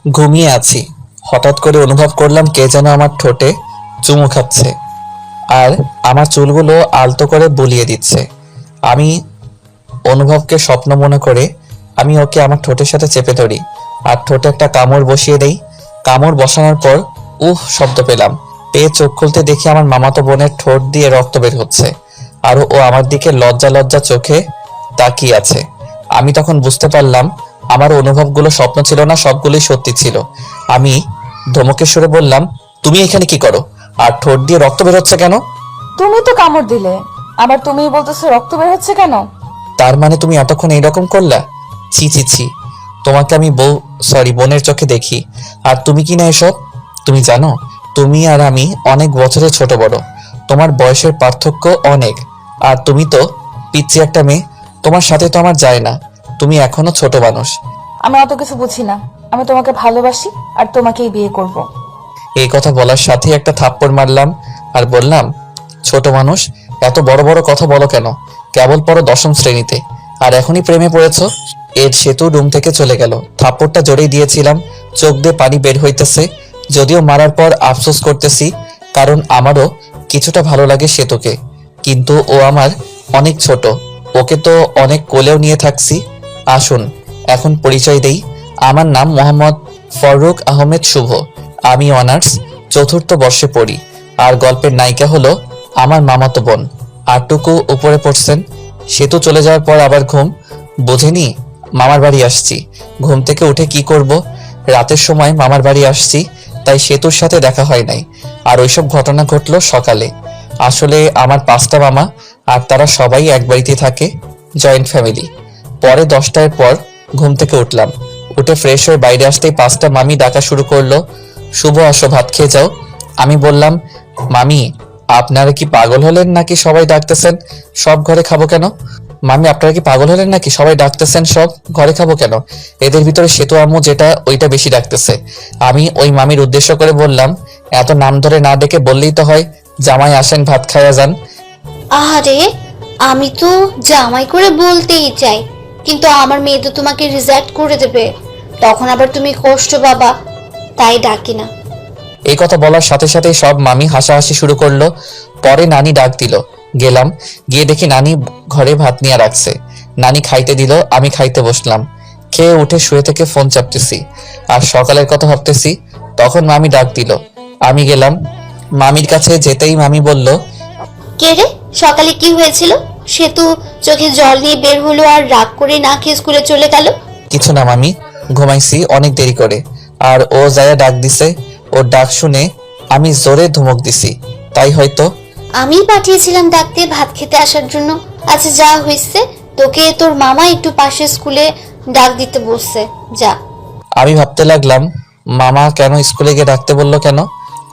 ঘুমিয়ে আছি, হঠাৎ করে অনুভব করলাম কে যেন আমার ঠোঁটে চুমু খাচ্ছে আর আমার চুলগুলো আলতো করে বুলিয়ে দিচ্ছে। আমি অনুভবকে স্বপ্ন মনে করে আমি ওকে আমার ঠোঁটের সাথে চেপে ধরি আর ঠোঁটে একটা কামড় বসিয়ে দেই। কামড় বসানোর পর শব্দ পেলাম। পেয়ে চোখ খুলতে দেখি আমার মামাতো বোনের ঠোঁট দিয়ে রক্ত বের হচ্ছে আর ও আমার দিকে লজ্জা লজ্জা চোখে তাকিয়ে আছে। আমি তখন বুঝতে পারলাম আমার অনুভবগুলো স্বপ্ন ছিল না, সবগুলোই সত্যি ছিল। আমি ধমকের সুরে বললাম, তুমি এখানে কি করো আর ঠোঁট দিয়ে রক্ত বের হচ্ছে কেন? তুমি তো কামড় দিলে, আবার তুমিই বলতেছো রক্ত বের হচ্ছে কেন? তার মানে তুমি এতক্ষণ এইরকম করলা? ছি ছি ছি, তোমাকে আমি বোনের চোখে দেখি আর তুমি কি না এসব? তুমি জানো তুমি আর আমি অনেক বছরের ছোট বড়, তোমার বয়সের পার্থক্য অনেক, আর তুমি তো পিচ্চি একটা মেয়ে, তোমার সাথে তো আমার যায় না, তুমি এখনো ছোট মানুষ। আমি অত কিছু বুঝি না, আমি তোমাকে ভালোবাসি আর তোমাকেই বিয়ে করব। এই কথা বলার সাথে একটা থাপ্পড় মারলাম আর বললাম, ছোট মানুষ, এত বড় বড় কথা বলো কেন? কেবল পড়ো 10ম শ্রেণীতে আর এখনই প্রেমে পড়েছো? এর সেতু রুম থেকে চলে গেল। থাপ্পড়টা জোরেই দিয়েছিলাম, চোখ দিয়ে পানি বের হইতেছে। যদিও মারার পর আফসোস করতেছি, কারণ আমারও কিছুটা ভালো লাগে সেতুকে, কিন্তু ও আমার অনেক ছোট, ওকে তো অনেক কোলেও নিয়ে থাকছি। আসুন এখন পরিচয় দেই, আমার নাম মোহাম্মদ ফররুখ আহমেদ শুভ, আমি অনার্স 4র্থ বর্ষে পড়ি আর গল্পের নায়িকা হলো আমার মামাতো বোন। আরটুকু উপরে পড়ছেন। সেতু চলে যাওয়ার পর আবার ঘুম, বোঝেনি মামার বাড়ি আসছি। ঘুম থেকে উঠে কি করব, রাতের সময় মামার বাড়ি আসছি, তাই সেতুর সাথে দেখা হয় নাই। আর ওইসব ঘটনা ঘটলো সকালে। আসলে আমার 5টা মামা আর তারা সবাই এক বাড়িতে থাকে, জয়েন্ট ফ্যামিলি। পরে 10টার পর ঘুম থেকে উঠলাম, উঠে ফ্রেশ হয়ে বাইরে আসতেই 5টা মামি ডাকা শুরু করলো, শুভ আসো ভাত খেয়ে যাও। আমি বললাম, মামি আপনারা কি পাগল হলেন নাকি সবাই ডাকতেছেন সব ঘরে খাবো কেন? মামি আপনারা কি পাগল হলেন নাকি সবাই ডাকতেছেন সব ঘরে খাবো কেন? এদের ভিতরে সেতু আম্মু যেটা ওইটা বেশি ডাকতেছে। আমি ওই মামির উদ্দেশ্য করে বললাম, এত নাম ধরে না ডেকে বললেই তো হয়, জামাই আসেন ভাত খাইয়া যান। আরে আমি তো জামাই করে বলতেই চাই, কিন্তু আমার মেয়ে তো তোমাকে রিজেক্ট করে দেবে, তখন আবার তুমি কষ্ট পাবা, তাই ডাকি না। এই কথা বলার সাথে সাথে সব মামি হাসাহাসি শুরু করলো। পরে নানি ডাক দিল, গেলাম, গিয়ে দেখি নানি ঘরে ভাত নিয়ে রাখছে। নানি খাইতে দিল, আমি খাইতে বসলাম। খেয়ে উঠে শুয়ে থেকে ফোন চাপতেছি আর সকালের কথা ভাবতেছি। তখন মামি ডাক দিল, আমি গেলাম। মামির কাছে যেতেই মামি বলল, কে রে, সকালে কি হয়েছিল? সেতু চোখে জল নিয়ে বের হলো আর রাগ করে না খেয়ে স্কুলে চলে গেল। কিছু না মামি, ঘুমাইছি অনেক দেরি করে। আর ও যায় ডাক দিছে, ওর ডাক শুনে আমি জোরে ধমক দিছি, তাই হয়তো। আমি পাঠিয়েছিলাম ডাকতে ভাত খেতে আসার জন্য। আচ্ছা যা হয়েছে, তোকে তোর মামা একটু পাশের স্কুলে ডাক দিতে বলছে, যা। আমি ভাবতে লাগলাম, মামা কেন স্কুলে গিয়ে ডাকতে বললো কেন?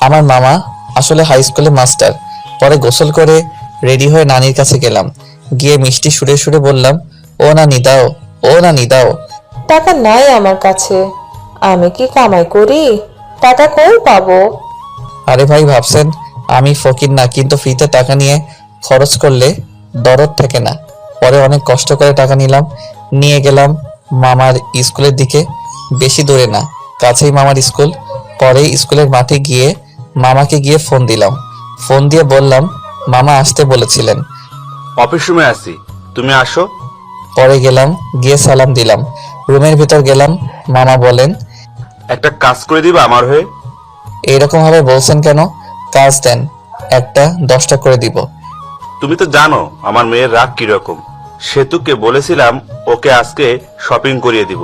আমার মামা আসলে হাই স্কুলে মাস্টার। পরে গোসল করে রেডি হয়ে নানির কাছে গেলাম, গিয়ে মিষ্টি সুরে সুরে বললাম, ও নানি দাও, ও নানি দাও। টাকা নাই আমার কাছে, আমি কি কামাই করি? টাকা কই পাবো? আরে ভাই, ভাবছেন আমি ফকির না, কিন্তু ফ্রিতে টাকা নিয়ে খরচ করলে দরদ থাকে না। পরে অনেক কষ্ট করে টাকা নিলাম, নিয়ে গেলাম মামার স্কুলের দিকে। বেশি দূরে না, কাছেই মামার স্কুল। পরে স্কুলের মাঠে গিয়ে মামাকে গিয়ে ফোন দিলাম। ফোন দিয়ে বললাম, মামা আসতে বলেছিলেন, অফিস রুমে আছি, তুমি আসো। পরে গেলাম, গিয়ে সালাম দিলাম। রুমের ভিতর গেলাম, মামা বলেন, একটা কাজ করে দিবা আমার হয়ে? এইরকম ভাবে বলছেন কেন? কাজ দেন, একটা 10টা করে দিব। তুমি তো জানো আমার মেয়ের রাগ কিরকম। সেতুকে বলেছিলাম ওকে আজকে শপিং করিয়ে দিব,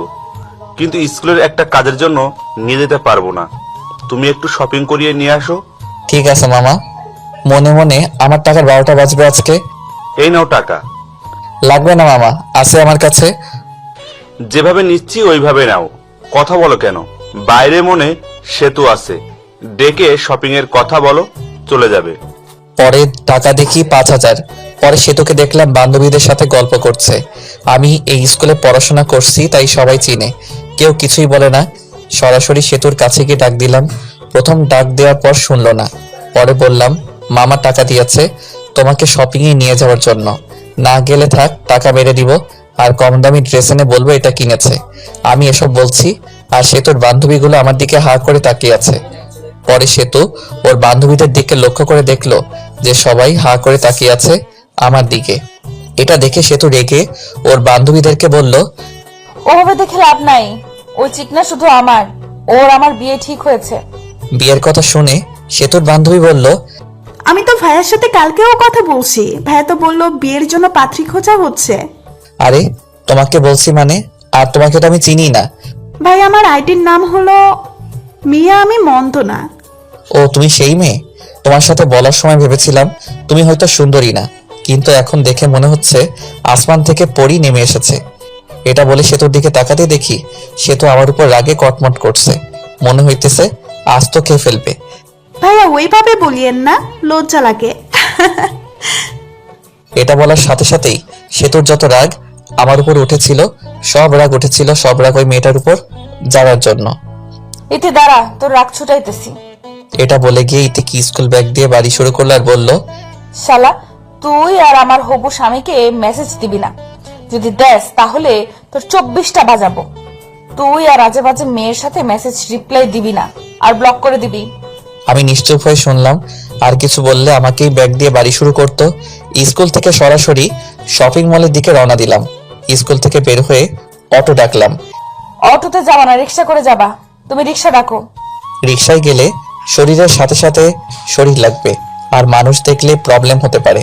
কিন্তু স্কুলের একটা কাজের জন্য নিয়ে যেতে পারবো না। তুমি একটু শপিং করিয়ে নিয়ে আসো। ঠিক আছে মামা। মনে মনে আমার টাকার 12টা বাজবে আজকে। এই নাও টাকা। লাগবে না মামা, আছে আমার কাছে। যেভাবে নিচ্ছি ওইভাবে নাও, কথা বলো কেন? বাইরে মনে সেতু আছে, ডেকে শপিং এর কথা বলো, চলে যাবে। পরে টাকা দেখি 5,000। পরে সেতুকে দেখলাম বান্ধবীদের সাথে গল্প করছে। আমি এই স্কুলে পড়াশোনা করছি, তাই সবাই চিনে, কেউ কিছুই বলে না। সরাসরি সেতুর কাছে গিয়ে ডাক দিলাম। প্রথম ডাক দেওয়ার পর শুনলো না। পরে বললাম, মামা টাকা দিয়েছে তোমাকে শপিং এ নিয়ে যাওয়ার জন্য। না গেলে থাক, টাকা মেরে দিব, আর কম দামি ড্রেস এনে বলবো এটা কিনেছে। আমি এসব বলছি আর সেতুর বান্ধবীগুলো আমার দিকে হা করে তাকিয়ে আছে। পরে সেতু ওর বান্ধবীদের দিকে লক্ষ্য করে দেখলো যে সবাই হা করে তাকিয়ে আছে আমার দিকে। এটা দেখে সেতু রেগে ওর বান্ধবীদেরকে বলল, ওভাবে দেখে লাভ নাই, ওই চিকনা শুধু আমার, ওর আমার বিয়ে ঠিক হয়েছে। বিয়ের কথা শুনে সেতুর বান্ধবী বলল, আমি তো ভাইয়ার সাথে কালকেও কথা বলছি, ভাইয়া তো বললো বিয়ের জন্য পাত্রী খোঁজা হচ্ছে। আরে তোমাকে বলছি মানে, আর তোমাকে তো আমি চিনি না। ভাই আমার আইডির নাম হলো মিয়া, আমি মন্দ না। ও তুমি সেই মেয়ে? তোমার সাথে বলার সময় ভেবেছিলাম তুমি হয়তো সুন্দরী না, কিন্তু এখন দেখে মনে হচ্ছে আসমান থেকে পরী নেমে এসেছে। এটা বলে সেতুর দিকে তাকাতে দেখি সেতু আমার উপর রাগে কটমট করছে। মনে হইতেছে আজ তো খেয়ে ফেলবে। ভাইয়া ওইভাবে বলিয়েন না, লজ্জা লাগে। এটা বলার সাথে সাথেই সেতুর যত রাগ আমার উপর উঠেছিল, সব রাগ ওই মেয়েটার উপর যাওয়ার জন্য। ইতি দাঁড়া, তোর রাগ ছুটাইতেছি। এটা বলে গিয়ে ইতি কি স্কুল ব্যাগ দিয়ে বাড়ি শুরু করলো আর বলল, শালা, তুই আর আমার হবু স্বামীকে মেসেজ দিবি না, যদি দেস তাহলে তোর 24টা বাজাবো। তুই আর আজে বাজে মেয়ের সাথে মেসেজ রিপ্লাই দিবি না, আর ব্লক করে দিবি। আমি নিশ্চুপ হয়ে শুনলাম। আর কিছু বললে আমাকেই ব্যাগ দিয়ে বাড়ি শুরু করতো। স্কুল থেকে সরাসরি শপিং মলের দিকে রওনা দিলাম। স্কুল থেকে বের হয়ে অটো ডাকলাম। অটোতে যাবা না, রিক্সা করে যাবা। তুমি রিক্সা ডাকো। রিক্সায় গেলে শরীরের সাথে সাথে শরীর লাগবে, আর মানুষ দেখলে প্রবলেম হতে পারে।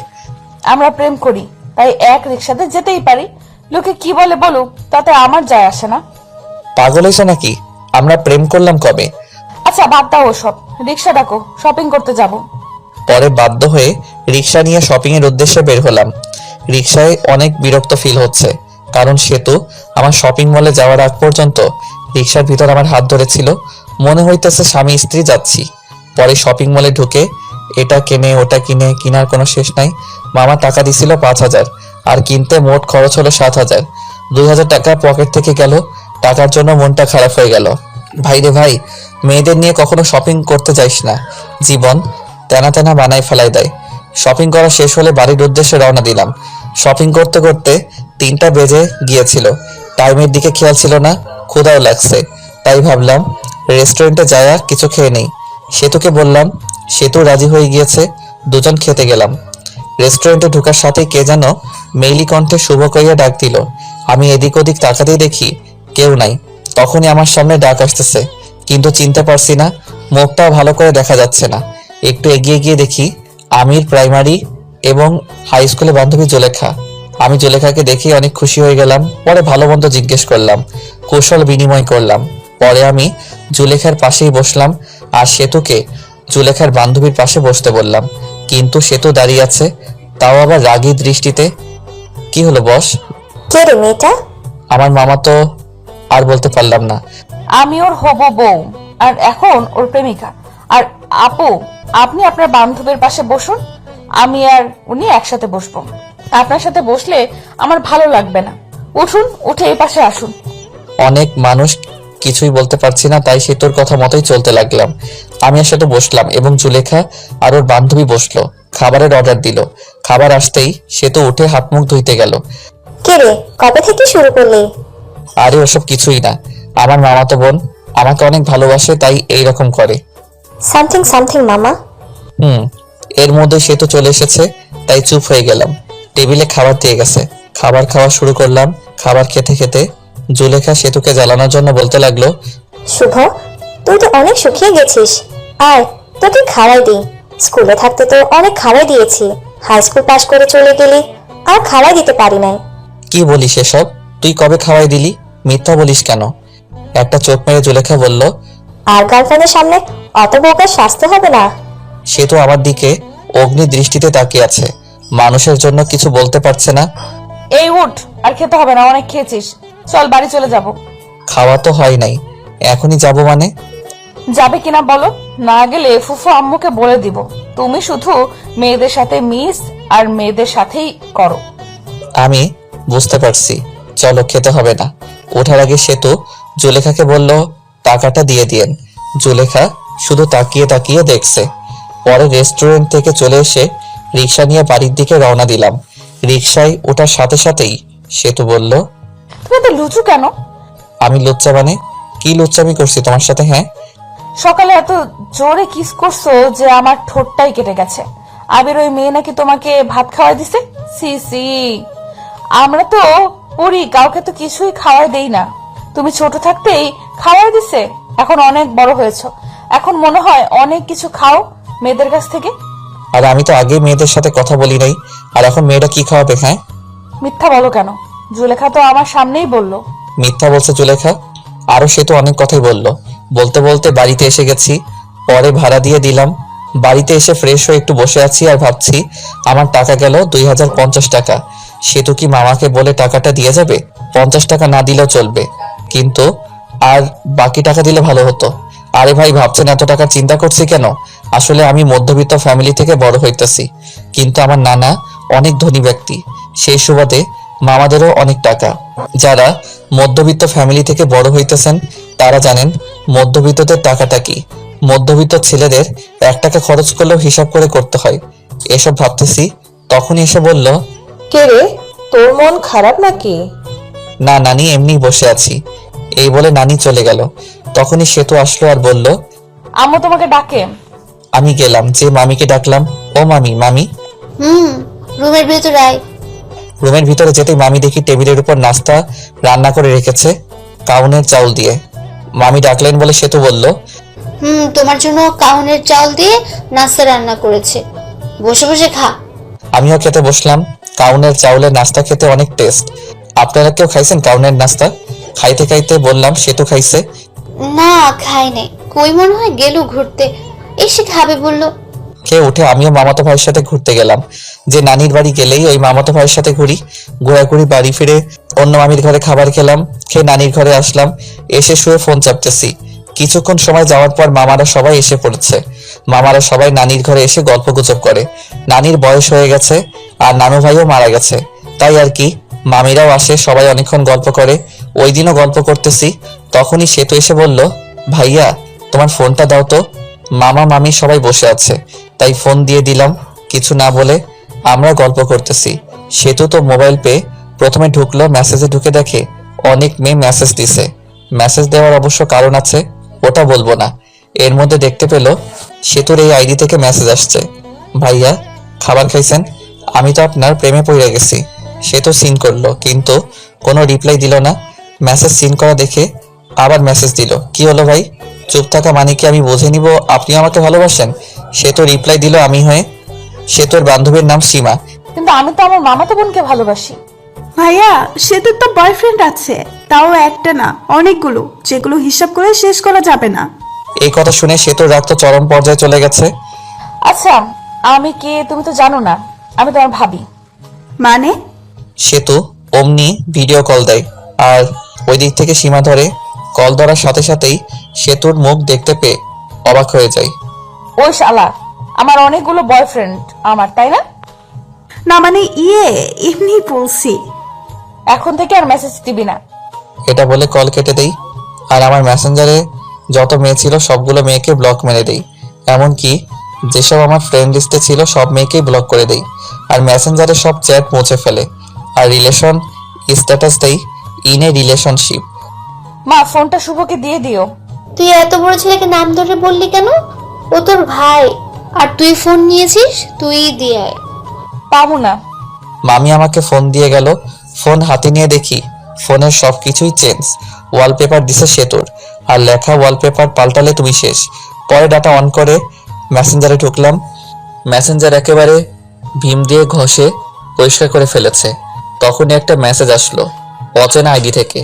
আমরা প্রেম করি, তাই এক রিক্সাতে যেতেই পারি। লোকে কি বলে বলুক, তাতে আমার যায় আসে না। পাগল হয়েছে নাকি? আমরা প্রেম করলাম কবে? আচ্ছা বাদ দাও ওসব, রিক্সা ডাকো, শপিং করতে যাব। পরে বাধ্য হয়ে রিক্সা নিয়ে শপিং এর উদ্দেশ্যে বের হলাম। রিক্সায় অনেক বিরক্ত ফিল হচ্ছে, কারণ সেতু আমার শপিং মলে যাওয়ার আগ পর্যন্ত রিক্সার ভিতর আমার হাত ধরেছিল। মনে হইতেছে স্বামী স্ত্রী যাচ্ছি। পরে শপিং মলে ঢুকে এটা কিনে ওটা কিনে, কিনার কোনো শেষ নাই। মামা টাকা দিছিল 5,000, আর কিনতে মোট খরচ হলো 7,000। 2,000 টাকা পকেট থেকে গেল। টাকার জন্য মনটা খারাপ হয়ে গেল। ভাই রে ভাই, মেয়েদের নিয়ে কখনো শপিং করতে যাইস না, জীবন তেনা তেনা বানাই ফেলাই দেয়। শপিং করা শেষ হলে বাড়ির উদ্দেশ্যে রওনা দিলাম। শপিং করতে করতে 3টা বেজে গিয়েছিল। টাইমের দিকে খেয়াল ছিল না, ক্ষুধাও লাগছে, তাই ভাবলাম রেস্টুরেন্টে যায়া কিছু খেয়ে নেই। সেতুকে বললাম, সেতু রাজি হয়ে গিয়েছে। দুজন খেতে গেলাম। রেস্টুরেন্টে ঢোকার সাথেই কে যেন মেইলি কণ্ঠে শুভ কইয়া ডাক দিল। আমি এদিক ওদিক তাকাতেই দেখি কেউ নাই। তখনই আমার সামনে ডাক আসতেছে, কিন্তু চিনতে পারছি না, মুখটাও ভালো করে দেখা যাচ্ছে না। একটু এগিয়ে গিয়ে দেখি আমির প্রাইমারি এবং হাই স্কুলে বান্ধবী জুলেখা। আমি জুলেখাকে দেখে অনেক খুশি হয়ে গেলাম। পরে ভালো মন্দ জিজ্ঞেস করলাম, কৌশল বিনিময় করলাম। পরে আমি জুলেখার পাশেই বসলাম আর সেতুকে জুলেখার বান্ধবীর পাশে বসতে বললাম, কিন্তু সেতু দাঁড়িয়ে আছে, তাও আবার রাগী দৃষ্টিতে। কি হলো বস? কে রে মেয়েটা? আমার মামা তো আর বলতে পারলাম না। আমি ওর হবু বউ, আর এখন ওর প্রেমিকা। আর আপু, আপনি আপনার বান্ধবীর পাশে বসুন, আমি আর উনি একসাথে বসবো। আপনার সাথে বসলে আমার ভালো লাগবে না। উঠুন, উঠে এই পাশে আসুন। অনেক মানুষ, কিছুই বলতে পারছি না, তাই সেতুর কথা মতোই চলতে লাগলাম। আমি এর সাথে বসলাম এবং জুলেখা আর ওর বান্ধবী বসলো। খাবারের অর্ডার দিল। খাবার আসতেই সেতু উঠে হাত মুখ ধুইতে গেল। কে রে, কবে থেকে শুরু করলি? আরে ওসব কিছুই না, আমার মামাতো বোন আমাকে অনেক ভালোবাসে, তাই এই রকম করে। সামথিং সামথিং মামা। এর মধ্যে সেতু চলে এসেছে, তাই চুপ হয়ে গেলাম। টেবিলে খাবার দিয়ে গেছে, খাবার খাওয়া শুরু করলাম। খাবার খেতে খেতে জুলেখা সেতুকে জ্বালানোর জন্য বলতে লাগলো, শুভ, তুই তো অনেক শুকিয়ে গেছিস, আয় তোকে খাওয়াই দিই। স্কুলে থাকতে তো অনেক খাওয়াই দিয়েছি, হাই স্কুল পাশ করে চলে গেলি, আর খাওয়াই দিতে পারি নাই। কি বলিস এসব? তুই কবে খাওয়াই দিলি? মিথ্যা বলিস কেন? একটা চোখ মেরে জুলেখা বলল, আর গার্লফ্রেন্ডের সামনে অত বোকার শাস্তি হবে না। সেতু আমার দিকে অগ্নি দৃষ্টিতে তাকিয়ে আছে, মানুষের জন্য কিছু বলতে পারছে না। এই উঠ, আর খেতে হবে না, অনেক খেয়েছিস, চল বাড়ি চলে যাব। খাওয়া তো হয় নাই, এখনই যাব মানে? যাবে কিনা বলো, না গেলে ফুফু আম্মুকে বলে দিব তুমি শুধু মেয়েদের সাথে মিস আর মেয়েদের সাথেই করো। আমি বুঝতে পারছি, চলো খেতে হবে না। ওঠার আগে সেতু জুলেখাকে বলল, টাকাটা দিয়ে দিয়েন। জুলেখা শুধু তাকিয়ে তাকিয়ে দেখছে। পরে রেস্টুরেন্ট থেকে চলে এসে রিক্সা নিয়ে বাড়ির দিকে রওনা দিলাম। রিকশায় ওঠার সাথে সাথেই সেতু বলল, তুমি এত লুচু কেন? আমি লুচ্চা মানে? কি লুচ্চামি করছি তোমার সাথে? হ্যাঁ, সকালে এত জোরে কিস করছো যে আমার ঠোঁটটাই কেটে গেছে। আবির ওই মেয়ে নাকি তোমাকে ভাত খাওয়াই দিছে? সি সি, আমরা তো পড়ি, কাউকে তো কিছুই খাওয়াই দেই না। তুমি ছোট থাকতেই খাওয়াই দিছে, এখন অনেক বড় হয়েছো, এখন মনে হয় অনেক কিছু খাও মেয়েদের কাছ থেকে। আর আমি তো আগে মেয়েদের সাথে কথা বলি নাই, আর এখন মেয়েটা কি খাওয়াবে? হ্যাঁ, মিথ্যা বলো কেন? জুলেখা তো আমার সামনেই বললো। মিথ্যা বলছে জুলেখা? আরো সে তো অনেক কথাই বললো। বলতে বলতে বাড়িতে এসে গেছি, পরে ভাড়া দিয়ে দিলাম। বাড়িতে এসে ফ্রেশ হয়ে একটু বসে আছি আর ভাবছি আমার টাকা গেল 2050 টাকা। সে তো কি মামাকে বলে টাকাটা দিয়ে যাবে? 50 টাকা না দিলেও চলবে, কিন্তু আর বাকি টাকা দিলে ভালো হতো। আরে ভাই, ভাবছেন এত টাকা চিন্তা করছি কেন? আসলে আমি মধ্যবিত্ত ফ্যামিলি থেকে বড় হইতেছি, কিন্তু আমার নানা অনেক ধনী ব্যক্তি, সেই সুবাদে মামাদেরও অনেক টাকা। যারা মধ্যবিত্ত ফ্যামিলি থেকে বড় হইতেছেন তারা জানেন মধ্যবিত্তদের টাকাটা কি। মধ্যবিত্ত ছেলেদের 1 টাকা খরচ করলেও হিসাব করে করতে হয়। এসব ভাবতেছি, তখনই এসে বলল, কে রে, তোর মন খারাপ নাকি? না নানি, এমনি বসে আছি। এই বলে নানি চলে গেল। তখনই সেতু আসলো আর বলল, আম্মু তোমাকে ডাকে। আমি গেলাম, যে মামিকে ডাকলাম, ও মামি। মামি রুমের ভেতর আয়। রুমের ভিতরে যেতেই মামি দেখি টেবিলের উপর নাস্তা রান্না করে রেখেছে, কাউনের চাউল দিয়ে। মামি ডাকলেন বলে সেতু বলল, তোমার জন্য কাউনের চাল দিয়ে নাস্তা রান্না করেছে, বসে বসে খা। আমিও খেতে বসলাম। কাউনের চাউলের নাস্তা খেতে অনেক টেস্ট। আপনারা কেউ খাইছেন কাউনের নাস্তা? খাইতে খাইতে বললাম, সেতু খাইছে। না, খাই নাই, কই মনে হয় গেল ঘুরতে, এসে খাবে বললো। খেয়ে উঠে আমিও মামাতো ভাইয়ের সাথে ঘুরতে গেলাম। যে নানির বাড়ি গেলেই ওই মামাতো ভাইয়ের সাথে ঘুরি। ঘোরাঘুরি বাড়ি ফিরে অন্য মামির ঘরে খাবার খেলাম, খেয়ে নানির ঘরে আসলাম। এসে শুয়ে ফোন চাপতেছি। কিছুক্ষণ সময় যাওয়ার পর মামারা সবাই এসে পড়েছে। মামারা সবাই নানির ঘরে এসে গল্প গুজব করে। নানির বয়স হয়ে গেছে আর নানু ভাইও মারা গেছে, তাই আর কি। মামিরাও আসে, সবাই অনেকক্ষণ গল্প করে। ওই দিনও গল্প করতেছি, তখনই সেতু এসে বলল, ভাইয়া তোমার ফোনটা দাও তো। মামা মামি সবাই বসে আছে, তাই ফোন দিয়ে দিলাম। কিছু না বলে আমরা গল্প করতেছি। সেতু তো মোবাইল পেয়ে প্রথমে ঢুকলো, মেসেজে ঢুকে দেখে অনেক মেয়ে মেসেজ দিছে। মেসেজ দেওয়ার অবশ্য কারণ আছে, ওটা বলবো না। এর মধ্যে দেখতে পেল সেতুর এই আইডি থেকে মেসেজ আসছে, ভাইয়া খাবার খাইছেন? আমি তো আপনার প্রেমে পড়ে গেছি। সে তো সিন করলো, কিন্তু কোনো রিপ্লাই দিল না। মেসেজ সিন করা দেখে আবার মেসেজ দিল, কি হলো ভাই? চুপ থাকা মানে কি আমি বুঝে নিব আপনি আমাকে ভালোবাসেন? সে তো রিপ্লাই দিল আমি হয়ে, সে তোর বান্ধবীর নাম সীমা। কিন্তু আমি তো আমার মামাতো বোনকে ভালোবাসি। ভাইয়া, সেতুর তো বয়ফ্রেন্ড আছে, তাও একটা না অনেকগুলো, যেগুলো হিসাব করে শেষ করা যাবে না। এই কথা শুনে সেতুর রাগ তো চরম পর্যায়ে চলে গেছে। আচ্ছা, আমি কে তুমি তো জানো না, আমি তোমার ভাবি। মানে? সেতু অমনি ভিডিও কল দেয়, আর ওই দিক থেকে সীমা ধরে। কল ধরার সাথে সাথেই সেতুর মুখ দেখতে পেয়ে অবাক হয়ে যায়। ওই শালা, আমার অনেকগুলো বয়ফ্রেন্ড আমার, তাই না? না মানে এমনি বলছি। এখন থেকে আর মেসেজ দিবি না। এটা বলে কল কেটে দেই, আর আমার মেসেঞ্জারে যত মেয়ে ছিল সবগুলো মেয়েকে ব্লক মেরে দেই। এমনকি যেসব আমার ফ্রেন্ড লিস্টে ছিল সব মেয়েকেই ব্লক করে দেই, আর মেসেঞ্জারে সব চ্যাট মুছে ফেলে। আর রিলেশন স্ট্যাটাস দেই, ইন এ রিলেশনশিপ। মা, ফোনটা শুভকে দিয়ে দিও। তুই এত বড় ছেলেকে নাম ধরে বললি কেন? ও তোর ভাই, আর তুই ফোন নিয়েছিস, তুই দিয়ে আয়। পাবো না। মামি আমাকে ফোন দিয়ে গেল। ফোন হাতে নিয়ে দেখি ফোনের সবকিছুই চেঞ্জ। ওয়ালপেপার দিছে সেতুর, আর লেখা ওয়ালপেপার পাল্টালে তুমি শেষ। পরে ডাটা অন করে মেসেঞ্জারে ঢুকলাম। মেসেঞ্জার একেবারে ভীম দিয়ে ঘষে পরিষ্কার করে ফেলেছে। তখনই একটা মেসেজ আসলো অচেনা আইডি থেকে।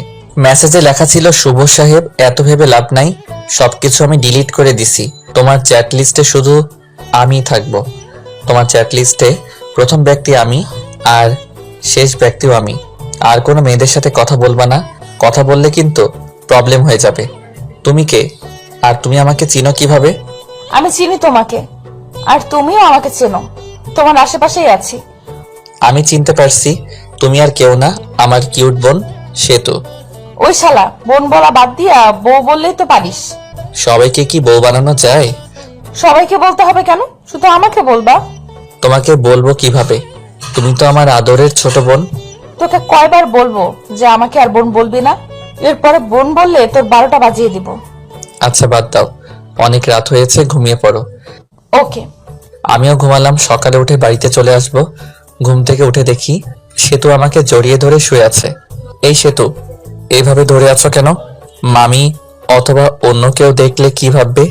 মেসেজে লেখা ছিল, শুভ সাহেব, এত ভেবে লাভ নাই, সবকিছু আমি ডিলিট করে দিছি। তোমার চ্যাট লিস্টে শুধু আমিই থাকবো। তোমার চ্যাট লিস্টে প্রথম ব্যক্তি আমি, আর শেষ ব্যক্তিও আমি। আর কোনো মেয়েদের সাথে কথা বলবা না, কথা বললে কিন্তু প্রবলেম হয়ে যাবে। তুমি কে? আর তুমি আমাকে চিনো কিভাবে? আমি চিনি তোমাকে, আর তুমিও আমাকে চেনো, তোমার আশেপাশেই আছি। আমি চিনতে পারছি, তুমি আর কেউ না, আমার কিউট বোন সেতু। ওই শালা, বোন বলা বাদ দিয়া বউ বললেই তো পারিস। সবাইকে কি বউ বানানো যায়? সবাইকে বলতে হবে কেন? শুধু আমাকে বলবা। তোমাকে বলবো কিভাবে? তুমি তো আমার আদরের ছোট বোন। তোকে কয়বার বলবো যে আমাকে আর বোন বলবি না? এরপরে বোন বললে তোর 12টা বাজিয়ে দিব। আচ্ছা বাদ দাও, অনেক রাত হয়েছে, ঘুমিয়ে পড়ো। ওকে। আমিও ঘুমালাম। সকালে উঠে বাড়িতে চলে আসব। ঘুম থেকে উঠে দেখি সেতু আমাকে জড়িয়ে ধরে শুয়ে আছে। এই সেতু, এইভাবে ধরে আছো কেন? মামি অথবা অন্য কেউ দেখলে কি ভাববে?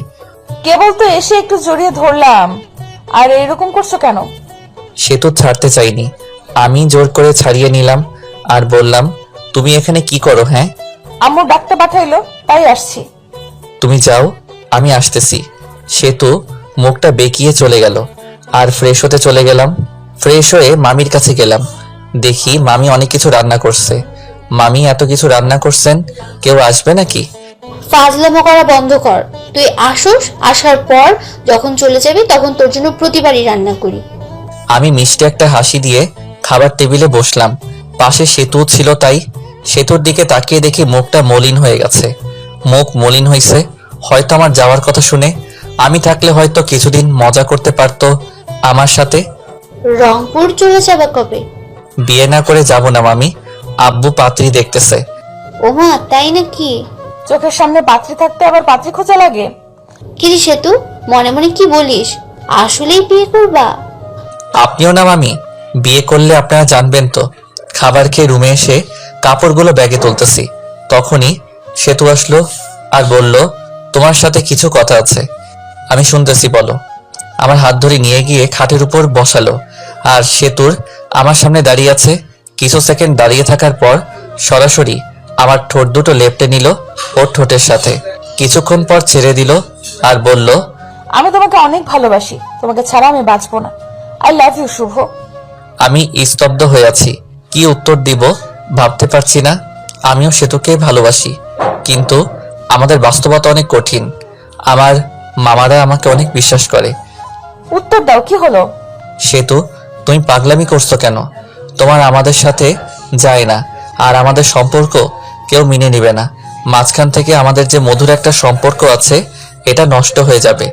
কেবল তো এসে একটু জড়িয়ে ধরলাম, আর এরকম করছো কেন? সেতু ছাড়তে চাইনি, আমি জোর করে ছাড়িয়ে নিলাম আর বললাম, তুমি এখানে কি করো? হ্যাঁ, আম্মু ডাকতে পাঠাইলো, তাই আসছি। তুমি যাও, আমি আসতেছি। সেতু মুখটা বেঁকিয়ে চলে গেল আর ফ্রেশ হতে চলে গেলাম। ফ্রেশ হয়ে মামির কাছে গেলাম। দেখি মামি অনেক কিছু রান্না করছে। মামি এত কিছু রান্না করছেন, কেউ আসবে নাকি? ফাজলামো করা বন্ধ কর। তুই আসোস, আসার পর যখন চলে যাবি তখন তোর জন্য প্রতিবারই রান্না করি। আমি মিষ্টি একটা হাসি দিয়ে খাবার টেবিলে বসলাম। পাশে সেতু ছিল, তাই সেতুর দিকে তাকিয়ে দেখি মুখটা মলিন হয়ে গেছে। মুখ মলিন হয়েছে হয়তো আমার যাওয়ার কথা শুনে। আমি থাকলে হয়তো কিছুদিন মজা করতে পারতো আমার সাথে। রংপুর চলে যাবে কবে? বিয়ে না করে যাব না মামি, আব্বু পাত্রী দেখতেছে। ওমা, তাই নাকি? চোখের সামনে পাত্রী থাকতে আবার পাত্রী খোঁজা লাগে? কিরে সেতু, মনে মনে কি বলিস? আসলেই বিয়ে করবা? আপনিও না মামি, বিয়ে করলে আপনারা জানবেন তো। খাবার খেয়ে রুমে এসে কাপড়গুলো ব্যাগে তুলতেছি, তখনই সেতু আসলো আর বলল, তোমার সাথে কিছু কথা আছে। আমি শুনতেছি, বলো। আমার হাত ধরে নিয়ে গিয়ে খাটের উপর বসালো আর সেতুর আমার সামনে দাঁড়িয়ে আছে। কিছু সেকেন্ড দাঁড়িয়ে থাকার পর সরাসরি আমার ঠোঁট দুটো লেপটে নিল ওর ঠোঁটের সাথে। কিছুক্ষণ পর ছেড়ে দিল আর বলল, আমি তোমাকে অনেক ভালোবাসি, তোমাকে ছাড়া আমি বাঁচবো না। আই লাভ ইউ শুভ। আমি স্তব্ধ হয়ে আছি, কি উত্তর দিব ভাবতে পারছি না। আমিও সেতুকে ভালোবাসি, কিন্তু আমাদের বাস্তবতা অনেক কঠিন। আমার মামারা আমাকে অনেক বিশ্বাস করে। উত্তর দাও, কি হলো? সেতু, তুমি পাগলামি করছো কেন? তোমার আমাদের সাথে যায় না, আর আমাদের সম্পর্ক কেউ মেনে নিবে না। মাঝখান থেকে আমাদের যে মধুর একটা সম্পর্ক আছে, এটা নষ্ট হয়ে যাবে।